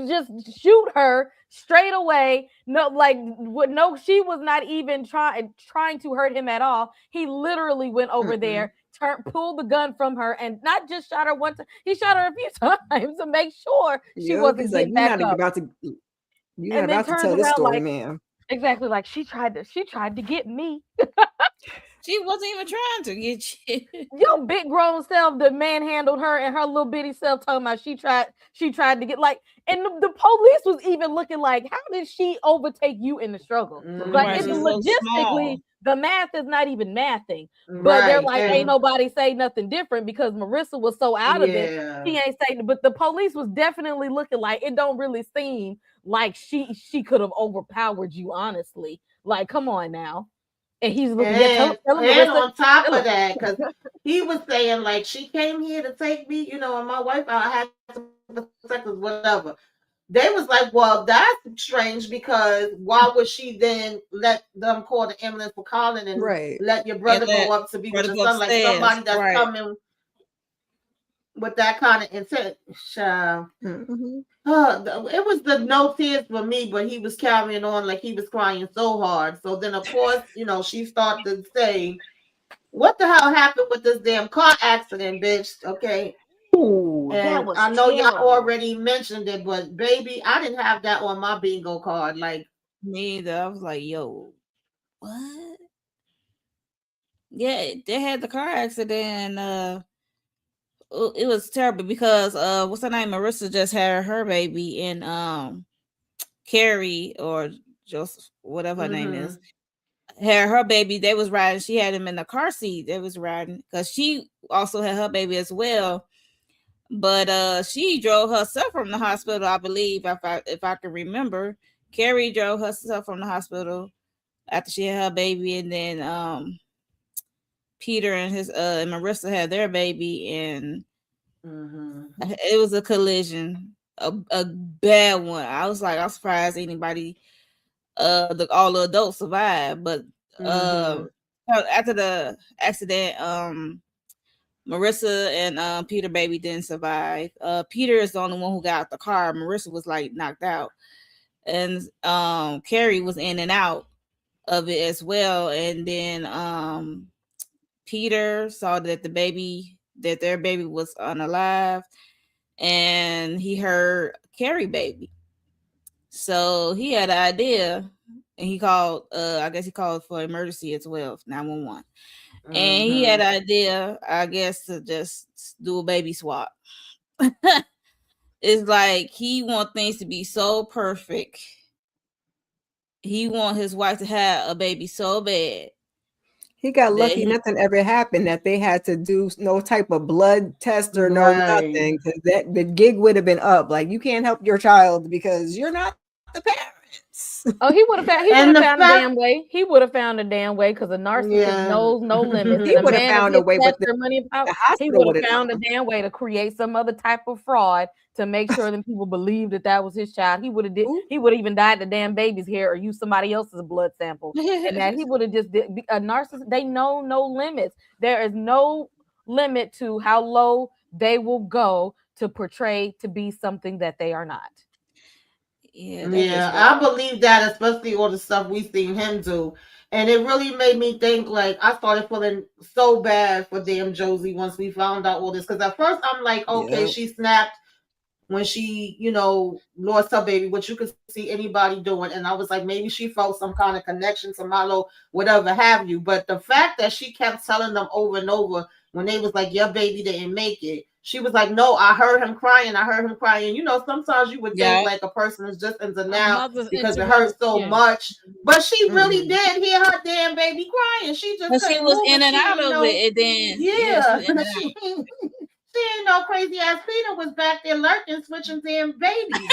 just shoot her straight away. No, she was not even trying to hurt him at all. He literally went over there, pulled the gun from her, and not just shot her once. He shot her a few times to make sure she wasn't getting back up. You're not about to tell this story, ma'am. Exactly, like she tried to get me. She wasn't even trying to get you. Your big grown self that manhandled her, and her little bitty self talking about she tried to get and the police was even looking like, how did she overtake you in the struggle? Like, it's logistically, the math is not even mathing. But they're like, ain't nobody say nothing different because Marissa was so out of it. She ain't saying, but the police was definitely looking like it don't really seem like she could have overpowered you, honestly. Like, come on now. And he's looking and on top of that, because he was saying, like, she came here to take me, and my wife, I had to protect us, whatever. They was like, well, that's strange, because why would she then let them call the ambulance for calling and let your brother go up to be with your son, like somebody that's coming with that kind of intent? It was the no tears for me, but he was carrying on like he was crying so hard. So then, of course, she started saying, what the hell happened with this damn car accident, bitch? Okay. Ooh, and I know y'all already mentioned it, but baby, I didn't have that on my bingo card. Like, me either. I was like, yo, what? Yeah, they had the car accident. It was terrible because what's her name? Marissa just had her baby, and Carrie or Joseph, whatever her name is, had her baby. They was riding. She had him in the car seat. They was riding because she also had her baby as well. But she drove herself from the hospital, I believe, if I can remember. Carrie drove herself from the hospital after she had her baby, and then Peter and his and Marissa had their baby, and it was a collision, a bad one. I was like, I'm surprised anybody, all the adults survived. But after the accident, Marissa and Peter baby didn't survive. Peter is the only one who got out the car. Marissa was like knocked out, and Carrie was in and out of it as well. And then Peter saw that their baby was unalive, and he heard Carrie baby. So he had an idea, and he called. I guess he called for emergency as well, 911. And he had an idea, I guess, to just do a baby swap. It's like he want things to be so perfect. He want his wife to have a baby so bad. He got lucky nothing ever happened, that they had to do no type of blood test or no nothing, because the gig would have been up. Like, you can't help your child because you're not the parents. Oh, he would have found a damn way. He would have found a damn way, because a narcissist knows no limits. He would have found a way, but he would have found a damn way to create some other type of fraud to make sure that people believe that was his child. He would have even dyed the damn baby's hair or used somebody else's blood sample, and that he would have just did. A narcissist, they know no limits. There is no limit to how low they will go to portray to be something that they are not. Yeah, I believe that, especially all the stuff we've seen him do. And it really made me think, like, I started feeling so bad for damn Josie once we found out all this. Because at first I'm like, okay, she snapped when she, lost her baby, which you could see anybody doing. And I was like, maybe she felt some kind of connection to Milo, whatever have you. But the fact that she kept telling them over and over, when they was like, your baby didn't make it. She was like, no, I heard him crying. I heard him crying. You know, sometimes you would think like a person is just in denial because it hurts so much. But she really did hear her damn baby crying. She just She couldn't was move in it. and She out didn't of know. it, and then Yeah, she was in and out. she didn't know crazy ass Peter was back there lurking, switching damn babies.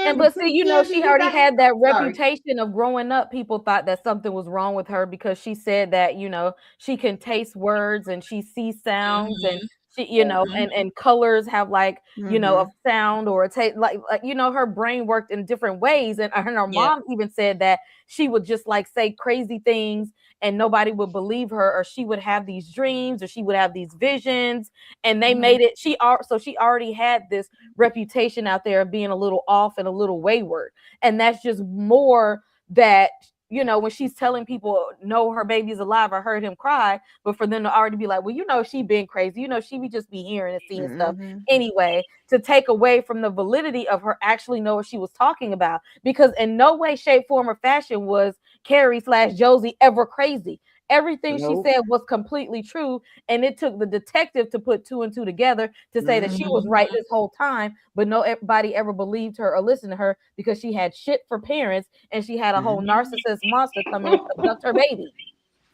And but see, you know, Candy, she you already got- had that Sorry. reputation of growing up. People thought that something was wrong with her because she said that, you know, she can taste words and she sees sounds and she, you know, and colors have like, you know, a sound or a taste, like you know, her brain worked in different ways. And her mom even said that she would just like say crazy things and nobody would believe her, or she would have these dreams or she would have these visions. And they made it, so she already had this reputation out there of being a little off and a little wayward. And that's just more that, you know, when she's telling people, no, her baby's alive, I heard him cry, but for them to already be like, well, you know, she been crazy, you know, she would just be hearing and seeing stuff anyway, to take away from the validity of her actually know what she was talking about. Because in no way, shape, form, or fashion was Carrie/Josie ever crazy. Everything she said was completely true, and it took the detective to put two and two together to say that she was right this whole time, but nobody ever believed her or listened to her because she had shit for parents and she had a whole narcissist monster come in and abduct her baby.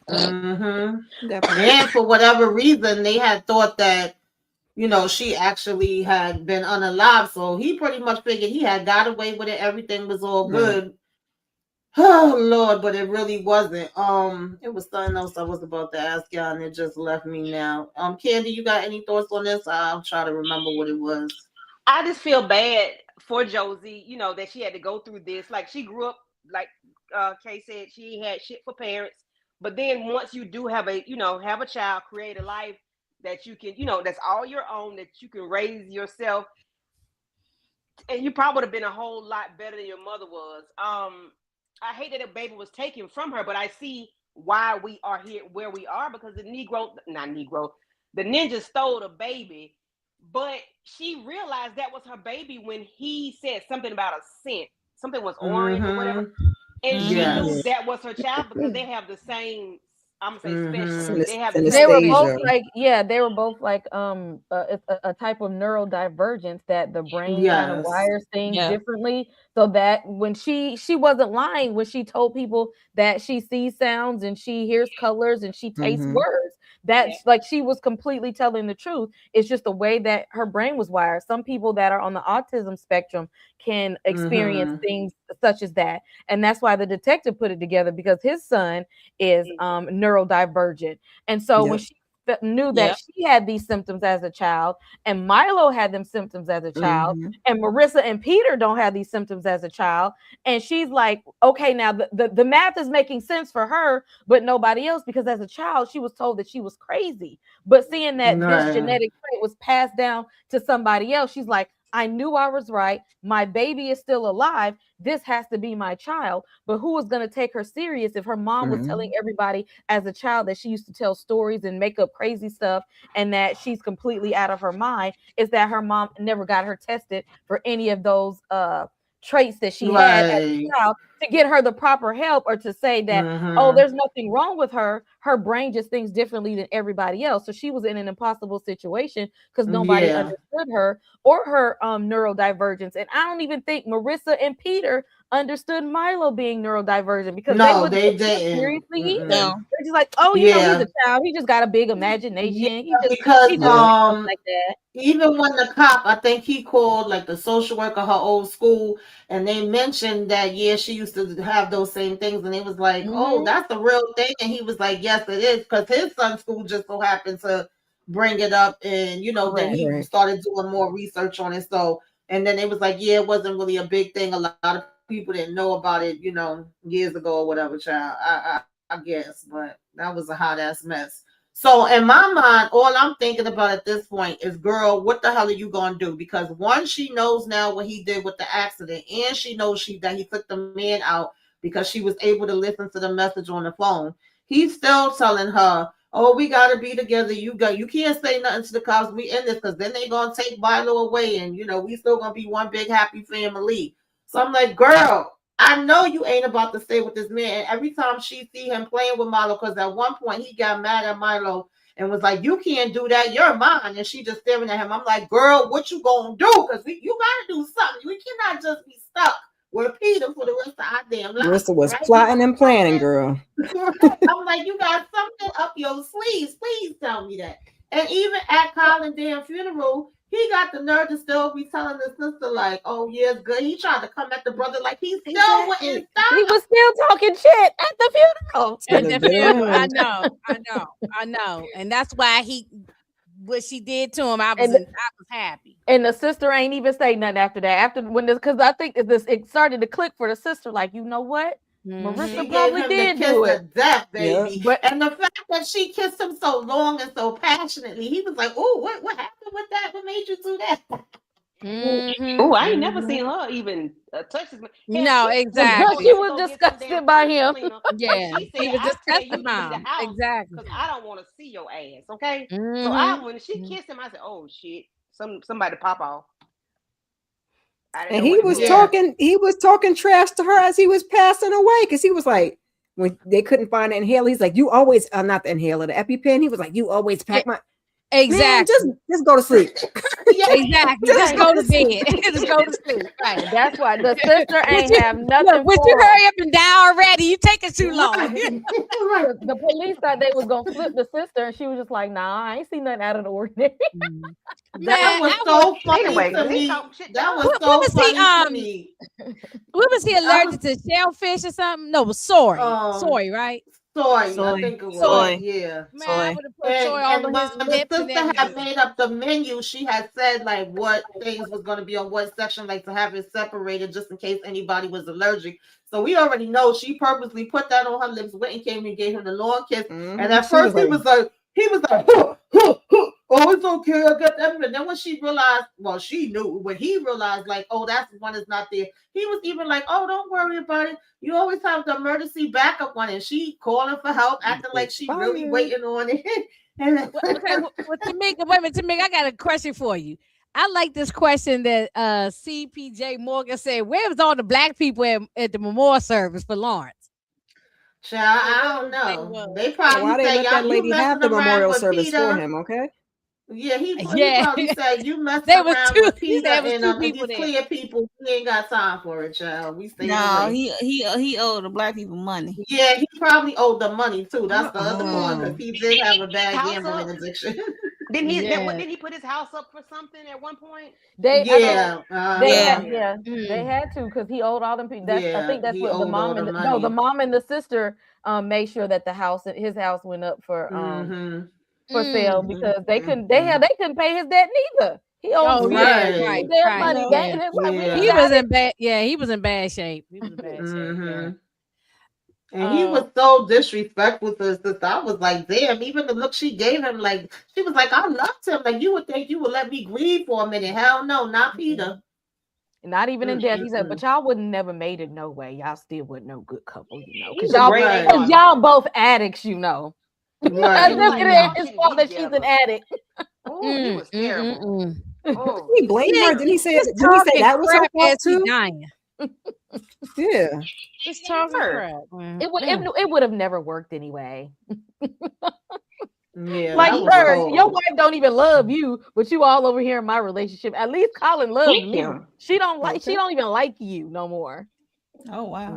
And for whatever reason, they had thought that, you know, she actually had been unalive. So he pretty much figured he had got away with it. Everything was all good. Oh Lord, but it really wasn't. It was something else I was about to ask y'all, and it just left me now. Candy, you got any thoughts on this? I'll try to remember what it was. I just feel bad for Josie, you know, that she had to go through this. Like she grew up, like Kay said, she had shit for parents. But then once you do have a, you know, have a child, create a life that you can, you know, that's all your own, that you can raise yourself, and you probably would have been a whole lot better than your mother was. I hate that a baby was taken from her, but I see why we are here where we are, because the ninja stole the baby, but she realized that was her baby when he said something about a scent. Something was orange or whatever. And she knew that was her child because they have the same, I'm gonna say specialty. They have the They were same. both like, they were both like a type of neurodivergence that the brain kind of wires things differently, so that when she wasn't lying when she told people that she sees sounds and she hears colors and she tastes words. That's like she was completely telling the truth. It's just the way that her brain was wired. Some people that are on the autism spectrum can experience things such as that, and that's why the detective put it together, because his son is neurodivergent. And so when she knew that she had these symptoms as a child, and Milo had them symptoms as a child, and Marissa and Peter don't have these symptoms as a child, and she's like, okay, now the math is making sense for her, but nobody else, because as a child she was told that she was crazy. But seeing that this genetic trait was passed down to somebody else, she's like, I knew I was right. My baby is still alive. This has to be my child. But who was going to take her serious if her mom was telling everybody as a child that she used to tell stories and make up crazy stuff and that she's completely out of her mind? Is that her mom never got her tested for any of those traits that she had as a child to get her the proper help, or to say that, oh, there's nothing wrong with her. Her brain just thinks differently than everybody else. So she was in an impossible situation because nobody understood her or her neurodivergence. And I don't even think Marissa and Peter understood Milo being neurodivergent, because they didn't seriously either. They're just like, oh, you know, he's a child. He just got a big imagination. He just stuff like that. Even when the cop, I think he called like the social worker, her old school, and they mentioned that she used to have those same things, and they was like, oh, that's the real thing, and he was like, yes, it is, because his son's school just so happened to bring it up, and you know, then he started doing more research on it. So, and then it was like, it wasn't really a big thing. A lot of people didn't know about it, you know, years ago or whatever, child. I guess, but that was a hot ass mess. So in my mind, all I'm thinking about at this point is, girl, what the hell are you gonna do? Because one, she knows now what he did with the accident, and she knows that he took the man out because she was able to listen to the message on the phone. He's still telling her, oh, we gotta be together. You can't say nothing to the cops. We in this because then they gonna take Milo away, and you know we still gonna be one big happy family. So I'm like, girl, I know you ain't about to stay with this man. And every time she see him playing with Milo, because at one point he got mad at Milo and was like, "You can't do that. You're mine." And she just staring at him. I'm like, "Girl, what you gonna do? Because you gotta do something. We cannot just be stuck with Peter for the rest of our damn lives." Marissa was right? plotting and planning, girl. I'm like, "You got something up your sleeves. Please tell me that." And even at Colin's damn funeral, he got the nerve to still be telling his sister, like, "Oh, yeah, it's good." He tried to come at the brother like he still wouldn't stop. He was still talking shit at the funeral. At the funeral. I Literally. know. And that's why what she did to him, I was happy. And the sister ain't even say nothing after that. After when this, because I think it started to click for the sister. Like, you know what? Marissa She probably gave him did the kiss do it. of death, baby. Yeah. But and the fact that she kissed him so long and so passionately, he was like, "Oh, what happened with that? What made you do that?" Oh, I ain't never seen her even touch his. No, exactly. She was disgusted by him. Yeah, She said, he was "I tell you disgusted to by leave the him. house Exactly. because I don't want to see your ass." Okay, so when she kissed him, I said, "Oh shit, somebody pop off." And he was talking trash to her as he was passing away, because he was like, when they couldn't find the inhaler, he's like, "You always not the inhaler, the EpiPen." He was like, "You always pack my." Exactly. Man, just go to sleep. Exactly. Just go to bed. Just go to sleep. Right. That's why the sister ain't have nothing. Would you hurry up and die already? You taking too long. The police thought they was gonna flip the sister, and she was just like, "Nah, I ain't seen nothing out of the ordinary." That was so funny to me. That was so funny to me. What was he allergic to? Shellfish or something? No, it was soy. Soy, right? Soy, I think it was. Soy. Yeah. Man, I would have put soy all and on his when the lips and sister had everything. made up the menu, she had said like what things was going to be on what section, like to have it separated just in case anybody was allergic. So we already know she purposely put that on her lips, went and came and gave him the long kiss. And at first he was like, "Huh, huh, huh. Oh, it's okay, I got that." And then when she realized, well, she knew when he realized, like, "Oh, that's one is not there." He was even like, "Oh, don't worry about it. You always have the emergency backup one." And she calling for help, acting like she really waiting on it. Okay, well, Tamika, wait a minute, Tamika, I got a question for you. I like this question that CPJ Morgan said. Where was all the black people at the memorial service for Lawrence? Child, I don't know. They probably why they say, let that "Y'all, you lady have messing the around memorial with service Peter." for him, okay? Yeah, he probably said, "You messing There was around two- with he Peter said there was and two people these there. clear people. We ain't got time for it, child. We stay No, away." he owed the black people money. Yeah, he probably owed the money too. That's the other part, because he did have a bad gambling addiction. Didn't he put his house up for something at one point? They Yeah, they had to, because he owed all them people. I think that's he what the owed mom all and the the money. mom and the sister made sure that his house went up for sale, because they couldn't pay his debt neither. He owed right. their money. He was in bad. Yeah, he was in bad shape. He was in bad shape. Yeah. And he was so disrespectful to his sister. I was like, damn, even the look she gave him, like, she was like, "I loved him. Like, you would think you would let me grieve for a minute." Hell no, not Peter. Not even in death. He said, "But y'all wouldn't never made it no way. Y'all still wasn't no good couple, you know. Because y'all both addicts, you know." Right. As if it ain't his fault that she's an addict. Oh, he was terrible. Oh, he blamed her. Didn't he say that was her fault too? Dying. Yeah. Just talking crap. It would have never worked anyway. Yeah, like, sir, your wife don't even love you, but you all over here in my relationship. At least Colin loves me. She don't even like you no more. Oh wow.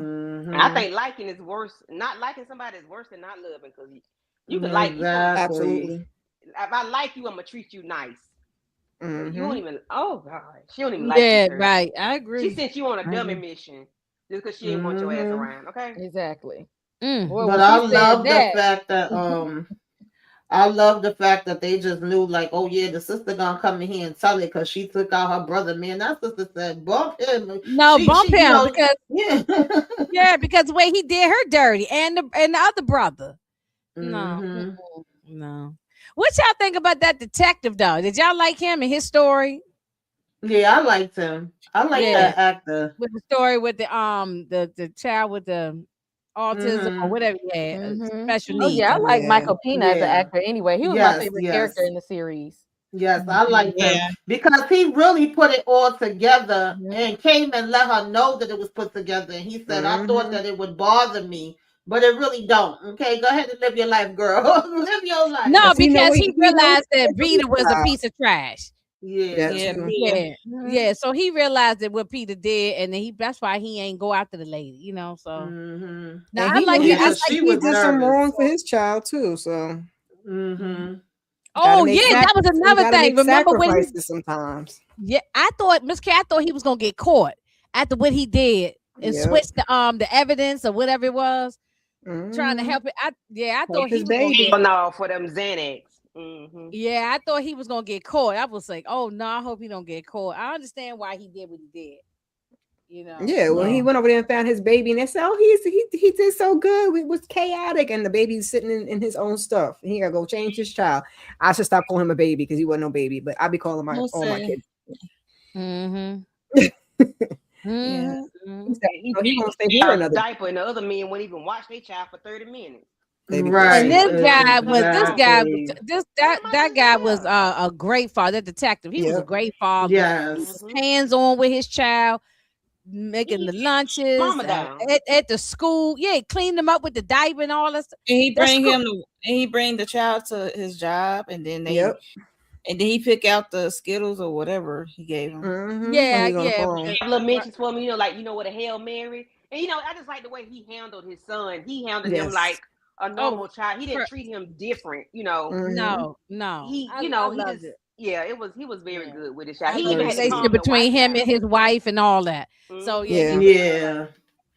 I think liking is worse. Not liking somebody is worse than not loving, because you can like you. Absolutely. If I like you, I'm gonna treat you nice. You don't even. Oh God, she don't even like you. Yeah, right. I agree. She sent you on a dummy mission just because she didn't want your ass around. Okay. Exactly. But I love the fact that I love the fact that they just knew, like, "Oh yeah, the sister gonna come in here and tell it because she took out her brother." Man, that sister said, "Bump him." No, bump him, you know, because because the way he did her dirty, and the other brother. No. What y'all think about that detective though? Did y'all like him and his story? Yeah, I liked him. I like that actor. With the story with the child with the autism or whatever he had, special needs. Oh yeah, I like Michael Pena as an actor anyway. He was my favorite character in the series. Yes, I liked him because he really put it all together and came and let her know that it was put together. And he said, "I thought that it would bother me but it really don't. Okay, go ahead and live your life, girl. Live your life. No, But he know because he he knows realized that it's Rita was a child. piece of trash. Yeah. That Yeah, too. Peter. Yeah. So he realized that what Peter did, and then that's why he ain't go after the lady, you know. So Mm-hmm. now And I he like knew Yeah, it. I because like she he was did some nervous. wrong for his child too. So Mm-hmm. gotta Oh make yeah, that was you another gotta thing. make Remember when he? sacrifices sometimes. Yeah, I thought Miss K. I thought he was gonna get caught after what he did and Yep. switch the evidence or whatever it was, trying to Mhm. help it. I Help thought he his was gonna baby. get. Oh no, for them Xanax. Yeah, I thought he was gonna get caught. I was like, oh no, I hope he don't get caught. I understand why he did what he did. You know. Yeah, well, he Yeah. went over there and found his baby, and they said, "Oh, he did so good. It was chaotic, and the baby's sitting in his own stuff. And he gotta go change his child." I should stop calling him a baby because he wasn't no baby, but I be calling We'll all my see. kids. Mm-hmm. Yeah. He said, He "Oh, he won't stay changed here the another." diaper, and the other men wouldn't even watch their child for 30 minutes. They be Right. And crazy. Exactly. that guy was a great father, that detective. He was a Yep. great father. He Yes. was hands on with his child, making the lunches Mama down. at the school. Yeah, he cleaned them up with the diaper and all that stuff. And he That's bring cool. him to, and he bring the child to his job, and then Yep. he pick out the Skittles or whatever he gave him. When Yeah, he's on the yeah. phone. Little mentions for me, like what a Hail Mary. And I just like the way he handled his son. He handled him Yes. like a normal Oh, child. He didn't per- treat him different. Mhm. no. He, I he loved just it. he was very Yeah. good with his child. I He love even the had to Very relationship calm the between wife him down. and his wife and all that. So yeah, he Yeah. was Yeah.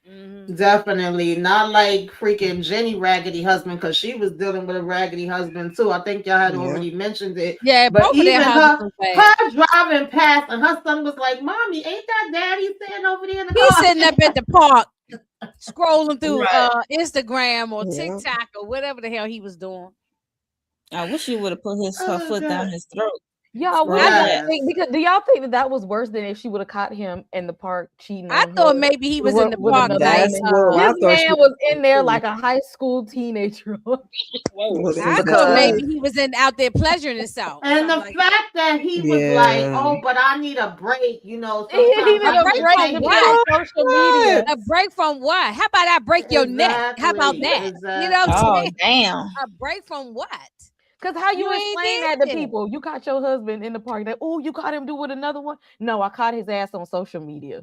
mm-hmm. Definitely not like freaking Jenny raggedy husband, because she was dealing with a raggedy husband too. I think y'all had Yeah. already mentioned it. Yeah, But both of their even husbands was bad. her driving past, and her son was like, "Mommy, ain't that daddy sitting over there in the He's car?" sitting up at the park scrolling through Right. Instagram or Yeah. TikTok or whatever the hell he was doing. I wish he would have put her Oh foot down God. his throat. Y'all, Scroll what do y'all back. think? Because do y'all think that was worse than if she would have caught him in the park cheating I on thought her maybe he was with, in the with park another like That's woman? what I This thought she man was in there too. like a high school teenager. Was I in thought maybe Because he was out there pleasuring himself. Or And the something like fact that he was like, Yeah. "Oh, but I need a break," He sometimes needed a I a break get break from to taken. get on what? social media. A break from what? How about I break your neck? How about Exactly. that? You know what I'm Oh saying? damn! A break from what? Because how you You ain't explain that did to it. people? You caught your husband in the park. That, oh, you caught him do with another one? No, I caught his ass on social media.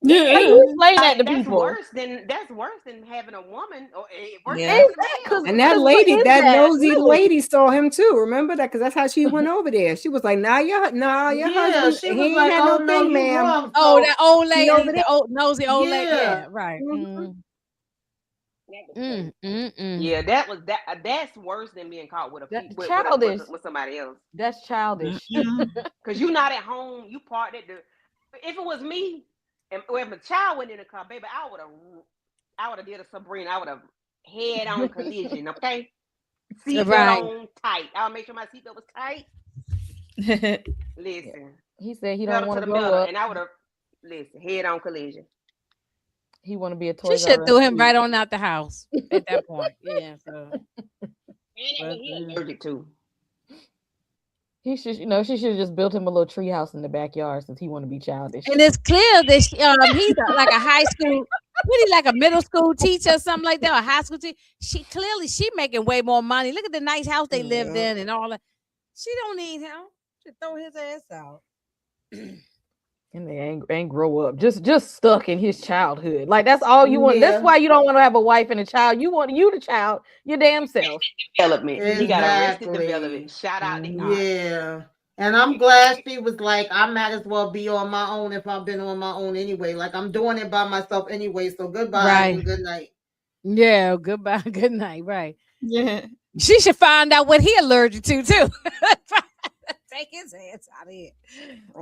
How you explain that to that's people? worse than having a woman, or worse than Yeah. having a Because male. And that what lady, is that that? nosy Really? lady saw him too. Remember that? Because that's how she went over there. She was like, your Yeah, husband, she was he ain't like, had "Oh no no, thing, you ma'am. wrong." Oh, So that old He over lady, there." the old nosy old lady. yeah, Yeah, right. Mhm. Yeah, that's worse than being caught with That's with childish. somebody else. That's childish. Because you're not at home, you parked at the. If it was me, or if a child went in the car, baby, I would have did a Sabrina. I would have head on collision. Okay, seatbelt Right. on tight. I'll make sure my seatbelt was tight. Listen, He said he don't pedal want to to the grow metal, up. and I would have head on collision. He want to be a She Toys should R Us threw him kid. right on out the house at that point. Yeah. So And he allergic to. He should, she should have just built him a little tree house in the backyard since he want to be childish. and it's clear that he's like a high school, what he like a middle school teacher or something like that, or high school teacher. She making way more money. Look at the nice house they lived Yeah. in and all that. She don't need him. She throw his ass out. And they ain't grow up. Just stuck in his childhood. Like that's all you want. That's yeah, why you don't want to have a wife and a child. You want you the child, your damn self. Development. He got arrested exactly. development. Shout out to him. Yeah. And I'm glad she was like, "I might as well be on my own if I've been on my own anyway. Like I'm doing it by myself anyway. So goodbye Right. and good night." Yeah. Goodbye. Good night. Right. Yeah. She should find out what he allergic to too. Take his ass out of here.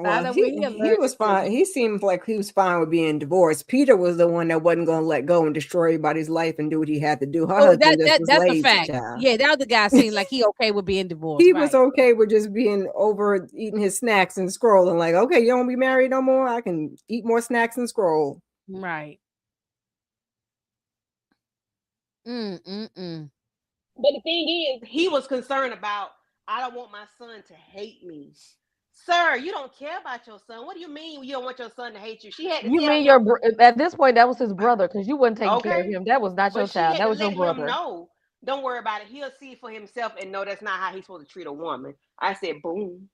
Find Well, out what he allergic was to. fine. He seemed like he was fine with being divorced. Peter was the one that wasn't going to let go and destroy everybody's life and do what he had to do. Her Oh, husband just was that's a lazy, fact. child. Yeah, the other guy seemed like he okay with being divorced. He Right. was okay with just being over eating his snacks and scrolling. Like, okay, you don't want to be married no more? I can eat more snacks and scroll. Right. But the thing is, he was concerned about, I don't want my son to hate me. Sir, you don't care about your son. What do you mean you don't want your son to hate you? She had to You tell mean him. at this point that was his brother because you wasn't taking care of Okay, him. That was not your but she child. had That to was your let him brother. know. Don't worry about it. He'll see for himself and know that's not how he's supposed to treat a woman. I said, boom.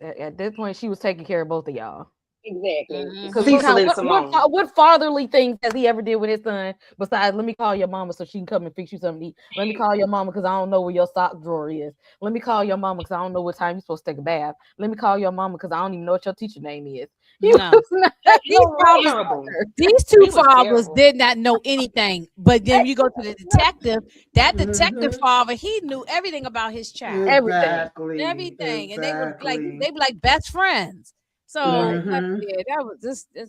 At this point, she was taking care of both of y'all. Exactly. Because Cecil and Simone. what fatherly things has he ever did with his son besides let me call your mama so she can come and fix you something to eat? Let me call your mama because I don't know where your sock drawer is. Let me call your mama because I don't know what time you're supposed to take a bath. Let me call your mama because I don't even know what your teacher name is. He No. was not These no fathers, Terrible. these two He was fathers terrible. did not know anything. But then you go to the detective. That detective Mhm. father, he knew everything about his child. Exactly. Everything. And they were Exactly. like best friends. So Mhm. yeah, that was just it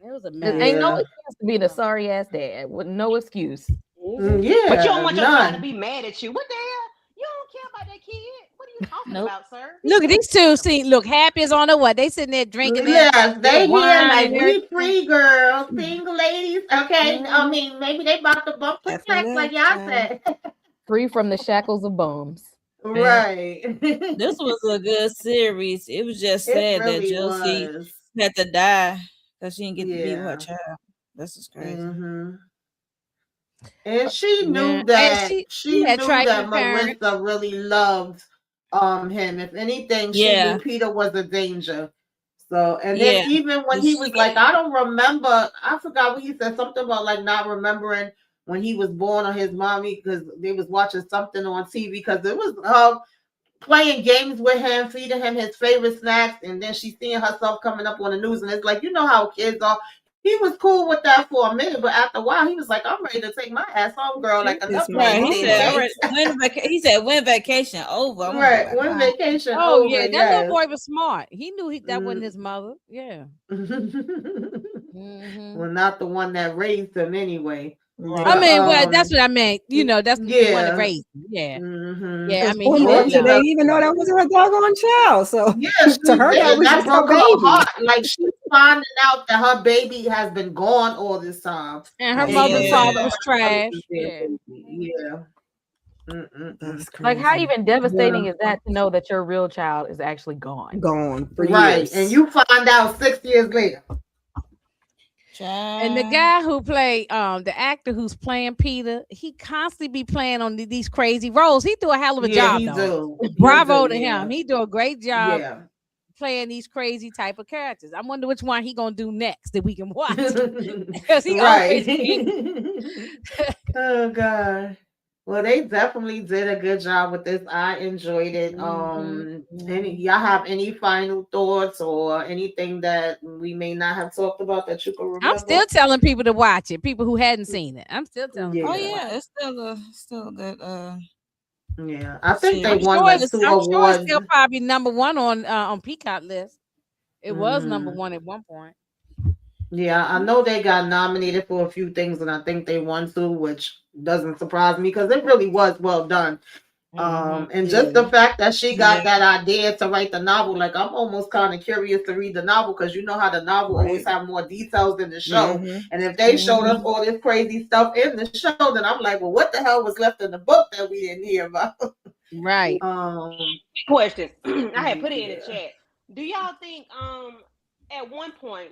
was a It mess. ain't no Yeah. excuse to being a sorry ass dad with no excuse. But you Yeah. don't want your child to None. be mad at you. What the hell? You don't care about that kid. What are you talking Nope. about, sir? Look at these two look happy as on the what? They sitting there drinking Yes, their they here wine like and we everything. free girls, single ladies. Okay, I Mhm. mean maybe they about to bump the After flex like that, y'all child. said. Free from the shackles of bums. Man, Right. this was a good series. It was just It sad that really Josie was. had to die because she didn't get to be with her Yeah. child. This is crazy. Hmm. And she Yeah. knew And that she she had knew that trifling parents. Marissa really loved him. If anything, she knew Yeah, Peter was a danger. So, and then yeah. even when But he she was like, I don't remember, I forgot what he said, something about like not remembering when he was born or his mommy because they was watching something on TV because it was playing games with him, feeding him his favorite snacks, and then she's seeing herself coming up on the news, and it's like you know how kids are. He was cool with that for a minute, but after a while, he was like, "I'm ready to take my ass home, girl. Like this enough right. He babysitting said, "All right, kids." he said, when vacation over, I want to go Right, back when home." vacation Oh over, yeah, that little yes. boy was smart. He knew that wasn't Mm. his mother. Yeah. Hmm. Well, not the one that raised him anyway. I Right. But mean, well, that's what I meant. You know, that's the one that yeah. raised him. Yeah. Mm-hmm. Yeah. I Because mean, poor he Or did Marissa he love didn't does. him. even know that was her doggone child. So Yeah, to her, that and was that just her broke her baby. heart. Like she's finding out that her baby has been gone all this time, And her That's and mother and you Yeah. think father that was crazy. her son trash. is their Yeah. baby. Yeah. Mm-mm-mm. That's Like, how crazy. even devastating is that to know that your real child is actually gone? Gone for Right, and years. you find out 6 years later. And the Child. guy who played the actor who's playing Peter, he constantly be playing on these crazy roles. He do a hell of a Yeah, job he though. do. He Bravo do. to him. Yeah, He do a great job yeah. playing these crazy type of characters. I wonder which one he gonna do next that we can watch because he always Right. Oh God. Well, they definitely did a good job with this. I enjoyed it. Any y'all have any final thoughts or anything that we may not have talked about that you can I'm remember? still telling people to watch it. People who hadn't seen it, I'm still telling Oh people to Yeah. watch yeah, it's still a good Yeah. I think they I'm series. won sure like it's 2 I'm sure it's awards. still probably number one on Peacock list. It was number Mhm. one at one point. Yeah, I know they got nominated for a few things, and I think they won too, which doesn't surprise me because it really was well done. And just the Yeah. fact that she got Yeah. that idea to write the novel, like I'm almost kind of curious to read the novel because you know how the novel always Right. have more details than the show. Mm-hmm. And if they showed us all this crazy stuff in the show, then I'm like, well, what the hell was left in the book that we didn't hear about? Right. Question. I had put it in the Yeah. chat. Do y'all think at one point,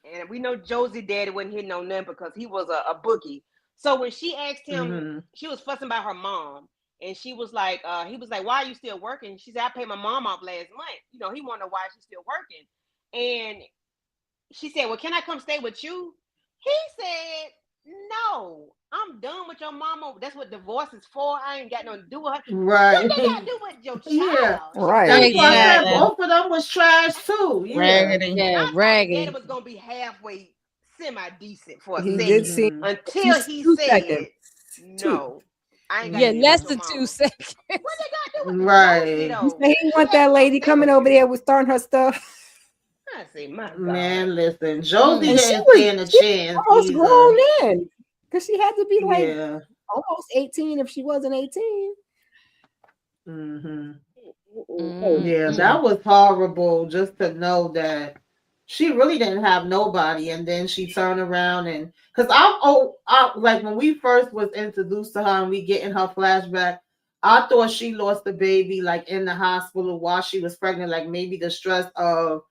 and we know Josie daddy wasn't hitting on nothing because he was a bookie. So when she asked him, Mm-hmm. she was fussing about her mom. And she was like, he was like, why are you still working? She said, I paid my mom off last month. You know, he wanted to know why she's still working. And she said, well, can I come stay with you? He said, no, I'm done with your mama. That's what divorce is for. I ain't got nothing to do with her. What Right. they got to do with your Yeah. child? Right. That's why I Yeah. said both of them was trash too. Yeah. Raggedy. Yeah, I thought daddy raggedy. was gonna be halfway semi decent for a He did second seem Mm-hmm. until he 2 seconds. said, Two. no, I ain't got Yeah, to deal with less your than mama. 2 seconds. What they got to do with Josie Right. He though? said he She want had that to come lady stay coming with over you. there with starting her stuff. I say, my God. Man, listen, Josie And she didn't was stand a chance almost either. grown then. Because she had to be like Yeah. almost 18 if she wasn't 18. Mm-hmm. Mm, Yeah, that was horrible just to know that she really didn't have nobody, and then she turned around and because I like when we first was introduced to her and we get in her flashback, I thought she lost the baby like in the hospital while she was pregnant, like maybe the stress of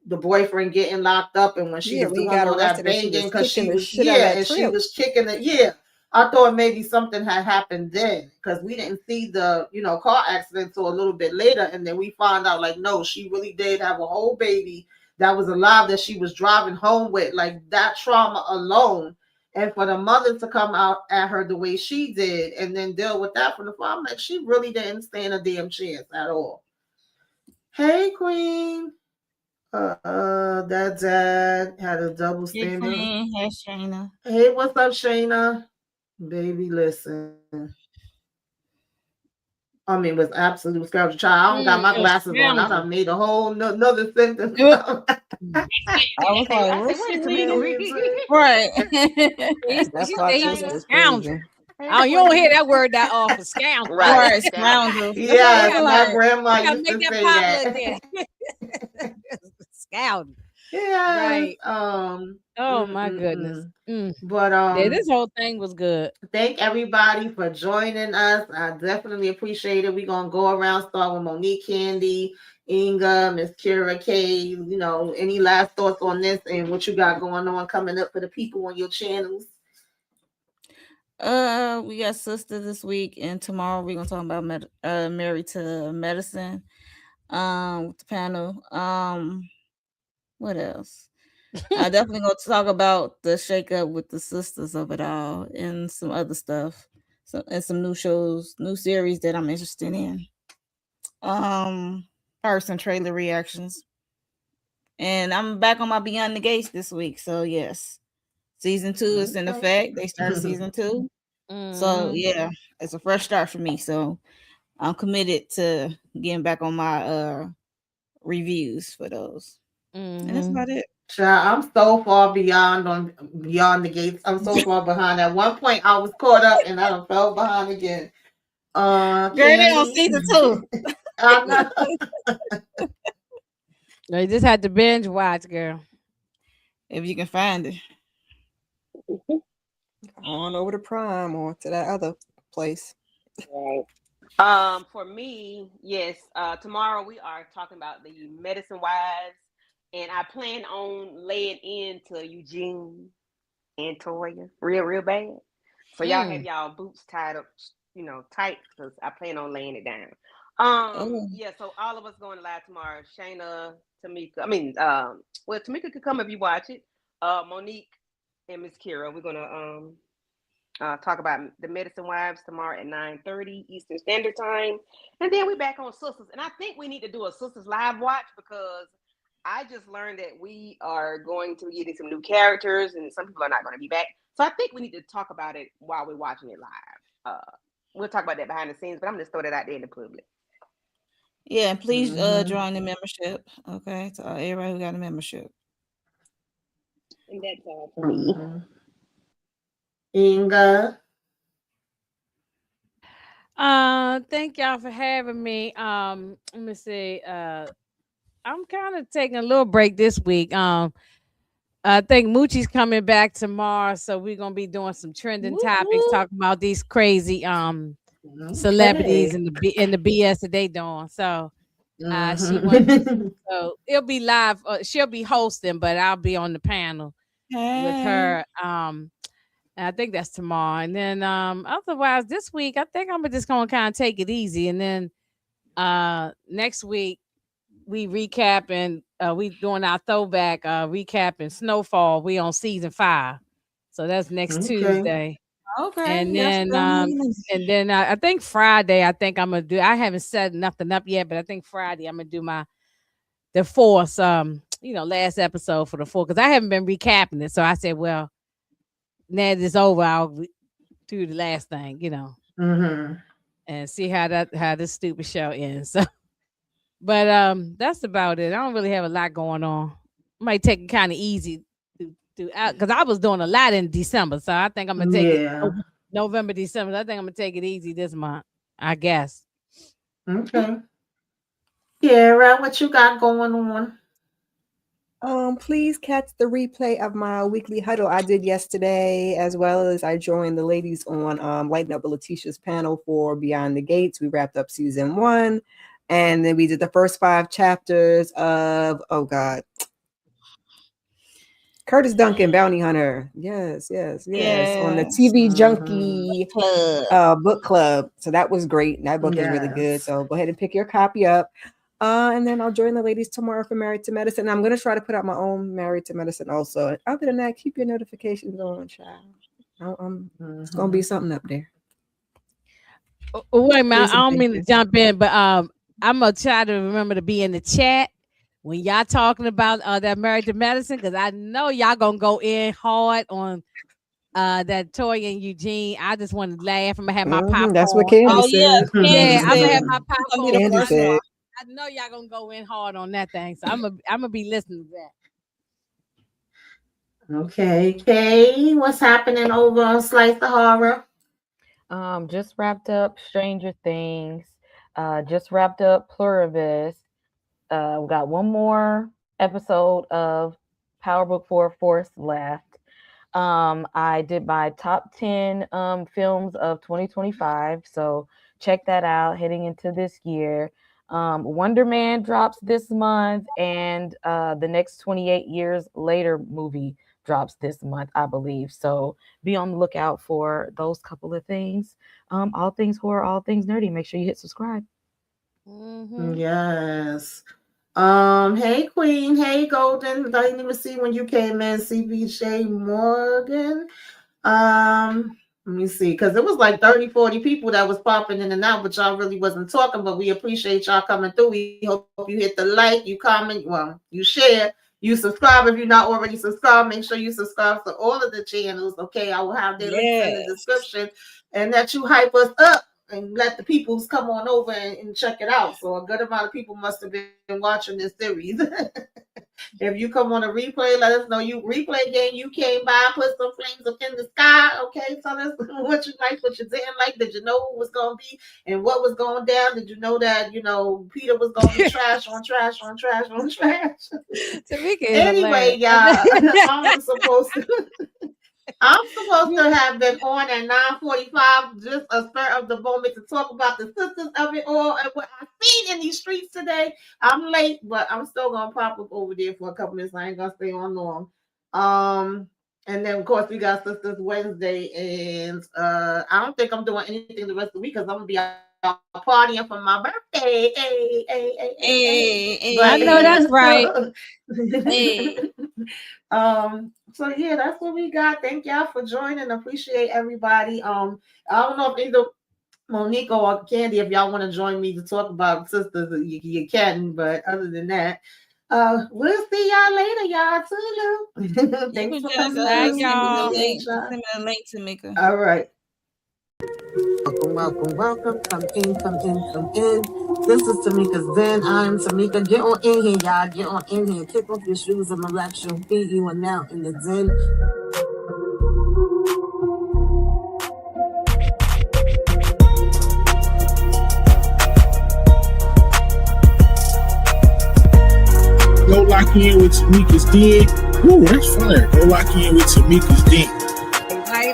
the boyfriend getting locked up, and when she Yeah, was when he doing got all that arrested and she banging, was because kicking she the was, shit out of yeah, that and she trip. was kicking it, yeah. I thought maybe something had happened then, because we didn't see the, car accident till a little bit later, and then we found out like no, she really did have a whole baby that was alive that she was driving home with. Like that trauma alone, and for the mother to come out at her the way she did and then deal with that from the farm, like she really didn't stand a damn chance at all. Hey, Queen. That dad had a double Hey, standard. Queen. Hey, Shayna. Hey, what's up, Shayna? Baby, listen. I mean, was absolute scourge child. I don't got my A glasses on. I scoundrel. done made a whole another sentence. I was like, I said, what's what she is Tamika reading? reading? Right. That She plot said he twist was a was scoundrel. crazy. Oh, you don't hear that word that often, scoundrel. Right, Right, scoundrel. scoundrel. That's what I Yes, was my like. grandma I gotta used make to that say pop look that. there. Scoundrel. Yes. Right. Oh my goodness. Mm. But Yeah, this whole thing was good. thank everybody for joining us. I definitely appreciate it. We're gonna go around, start with Monique, Candy, Inga, Miss Kira K. Any last thoughts on this and what you got going on coming up for the people on your channels? We got sister this week, and tomorrow we're gonna talk about married to medicine. With the panel. What else? I definitely gonna talk about the shakeup with the sisters of it all, and some other stuff. So and some new shows, new series that I'm interested in. First and trailer reactions, and I'm back on my Beyond the Gates this week. So yes, season 2 is in effect. They started season 2. So yeah, it's a fresh start for me. So I'm committed to getting back on my reviews for those. And that's about it. Child, I'm so far beyond the gates. I'm so far behind. At one point, I was caught up, and I done fell behind again. Girl, they on Candy. season 2. I know. You just had to binge watch, girl. If you can find it. On over to Prime or to that other place. Right. For me, yes. Tomorrow we are talking about the medicine wives, and I plan on laying into Eugene and Toya real bad. So y'all have y'all boots tied up, tight, because I plan on laying it down. Yeah. So all of us going live tomorrow. Shayna, Tamika. I mean, well, Tamika could come if you watch it. Monique and Miss Kira. We're gonna talk about the medicine wives tomorrow at 9:30 Eastern Standard Time, and then we back on sisters. And I think we need to do a sisters live watch, because I just learned that we are going to be getting some new characters, and some people are not going to be back. So I think we need to talk about it while we're watching it live. We'll talk about that behind the scenes, but I'm going to throw that out there in the public. Yeah, and please join the membership. Okay, to everybody who got a membership. And that's all for me. Inga. Thank y'all for having me. Let me see. I'm kind of taking a little break this week. I think Moochie's coming back tomorrow, so we're gonna be doing some trending topics, talking about these crazy celebrities and the BS that they doing. So she wants, so it'll be live. She'll be hosting, but I'll be on the panel with her. And I think that's tomorrow. And then otherwise this week, I think I'm just gonna kind of take it easy. And then next week we recapping, we doing our throwback recapping Snowfall. We on season 5. So that's next Tuesday. Okay. And then I think Friday, I think I'm gonna do, I haven't set nothing up yet, but I think Friday I'm gonna do the fourth last episode for the fourth, because I haven't been recapping it. So I said, well, now that it's over, I'll do the last thing, and see how this stupid show ends. So, but that's about it. I don't really have a lot going on. I might take it kind of easy because I was doing a lot in December, so I think I'm gonna take it November, December. I think I'm gonna take it easy this month, I guess. Okay. Yeah, right. What you got going on? Please catch the replay of my weekly huddle I did yesterday, as well as I joined the ladies on Lighten Up with Letitia's panel for Beyond the Gates. We wrapped up season 1, and then we did the first 5 chapters of Curtis Duncan, Bounty Hunter. Yes, on the TV Junkie book club. So that was great. That book was really good. So go ahead and pick your copy up. And then I'll join the ladies tomorrow for Married to Medicine. I'm going to try to put out my own Married to Medicine also. Other than that, keep your notifications on, child. It's going to be something up there. Wait a minute. I don't mean to jump in, but I'm going to try to remember to be in the chat when y'all talking about that Married to Medicine, because I know y'all going to go in hard on that Toya and Eugene. I just want to laugh. I'm going to have my popcorn. That's what Candy said. Yeah, I'm going to have my popcorn. Candy said. I know y'all gonna go in hard on that thing, so I'm gonna be listening to that. Okay, Kay, what's happening over on Slice the Horror? Just wrapped up Stranger Things. Just wrapped up Pluribus. We got one more episode of Power Book 4 Force left. I did my top 10 films of 2025, so check that out heading into this year. Wonder Man drops this month, and the next 28 Years Later movie drops this month, I believe. So be on the lookout for those couple of things. All things horror, all things nerdy. Make sure you hit subscribe. Yes. Hey Queen, hey Golden. I didn't even see when you came in. CBJ Morgan. Let me see, because it was like 30, 40 people that was popping in and out, but y'all really wasn't talking, but we appreciate y'all coming through. We hope you hit the like, you comment, you share, you subscribe. If you're not already subscribed, make sure you subscribe to all of the channels, okay? I will have their links in the description, and that you hype us up and let the peoples come on over and check it out. So a good amount of people must have been watching this series. If you come on a replay, let us know you replay game. You came by, put some flames up in the sky. Okay, tell us what you like, what you didn't like. Did you know who was going to be and what was going down? Did you know that Peter was going to be trash on trash on trash on trash? Anyway, y'all, I'm supposed to have been on at 9:45, just a spur of the moment to talk about the sisters of it all and what I've seen in these streets today. I'm late, but I'm still gonna pop up over there for a couple minutes. I ain't gonna stay on long. And then of course we got Sisters Wednesday, and I don't think I'm doing anything the rest of the week because I'm gonna be out partying for my birthday. I know that's right. So yeah, that's what we got. Thank y'all for joining. Appreciate everybody. I don't know if either Monique or Candy, if y'all want to join me to talk about sisters, you can. But other than that, we'll see y'all later, y'all. Toodaloo. Thanks for coming. Send me the link, Tamika. All right. Welcome. Come in. This is Tamika's Den. I'm Tamika. Get on in here, y'all. Get on in here. Kick off your shoes and relax your feet. You are now in the Den. Go lock in with Tamika's Den. Ooh, that's fire. Go lock in with Tamika's Den.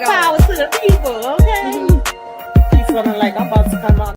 Power to the people, okay? She's feeling like I'm about to come out.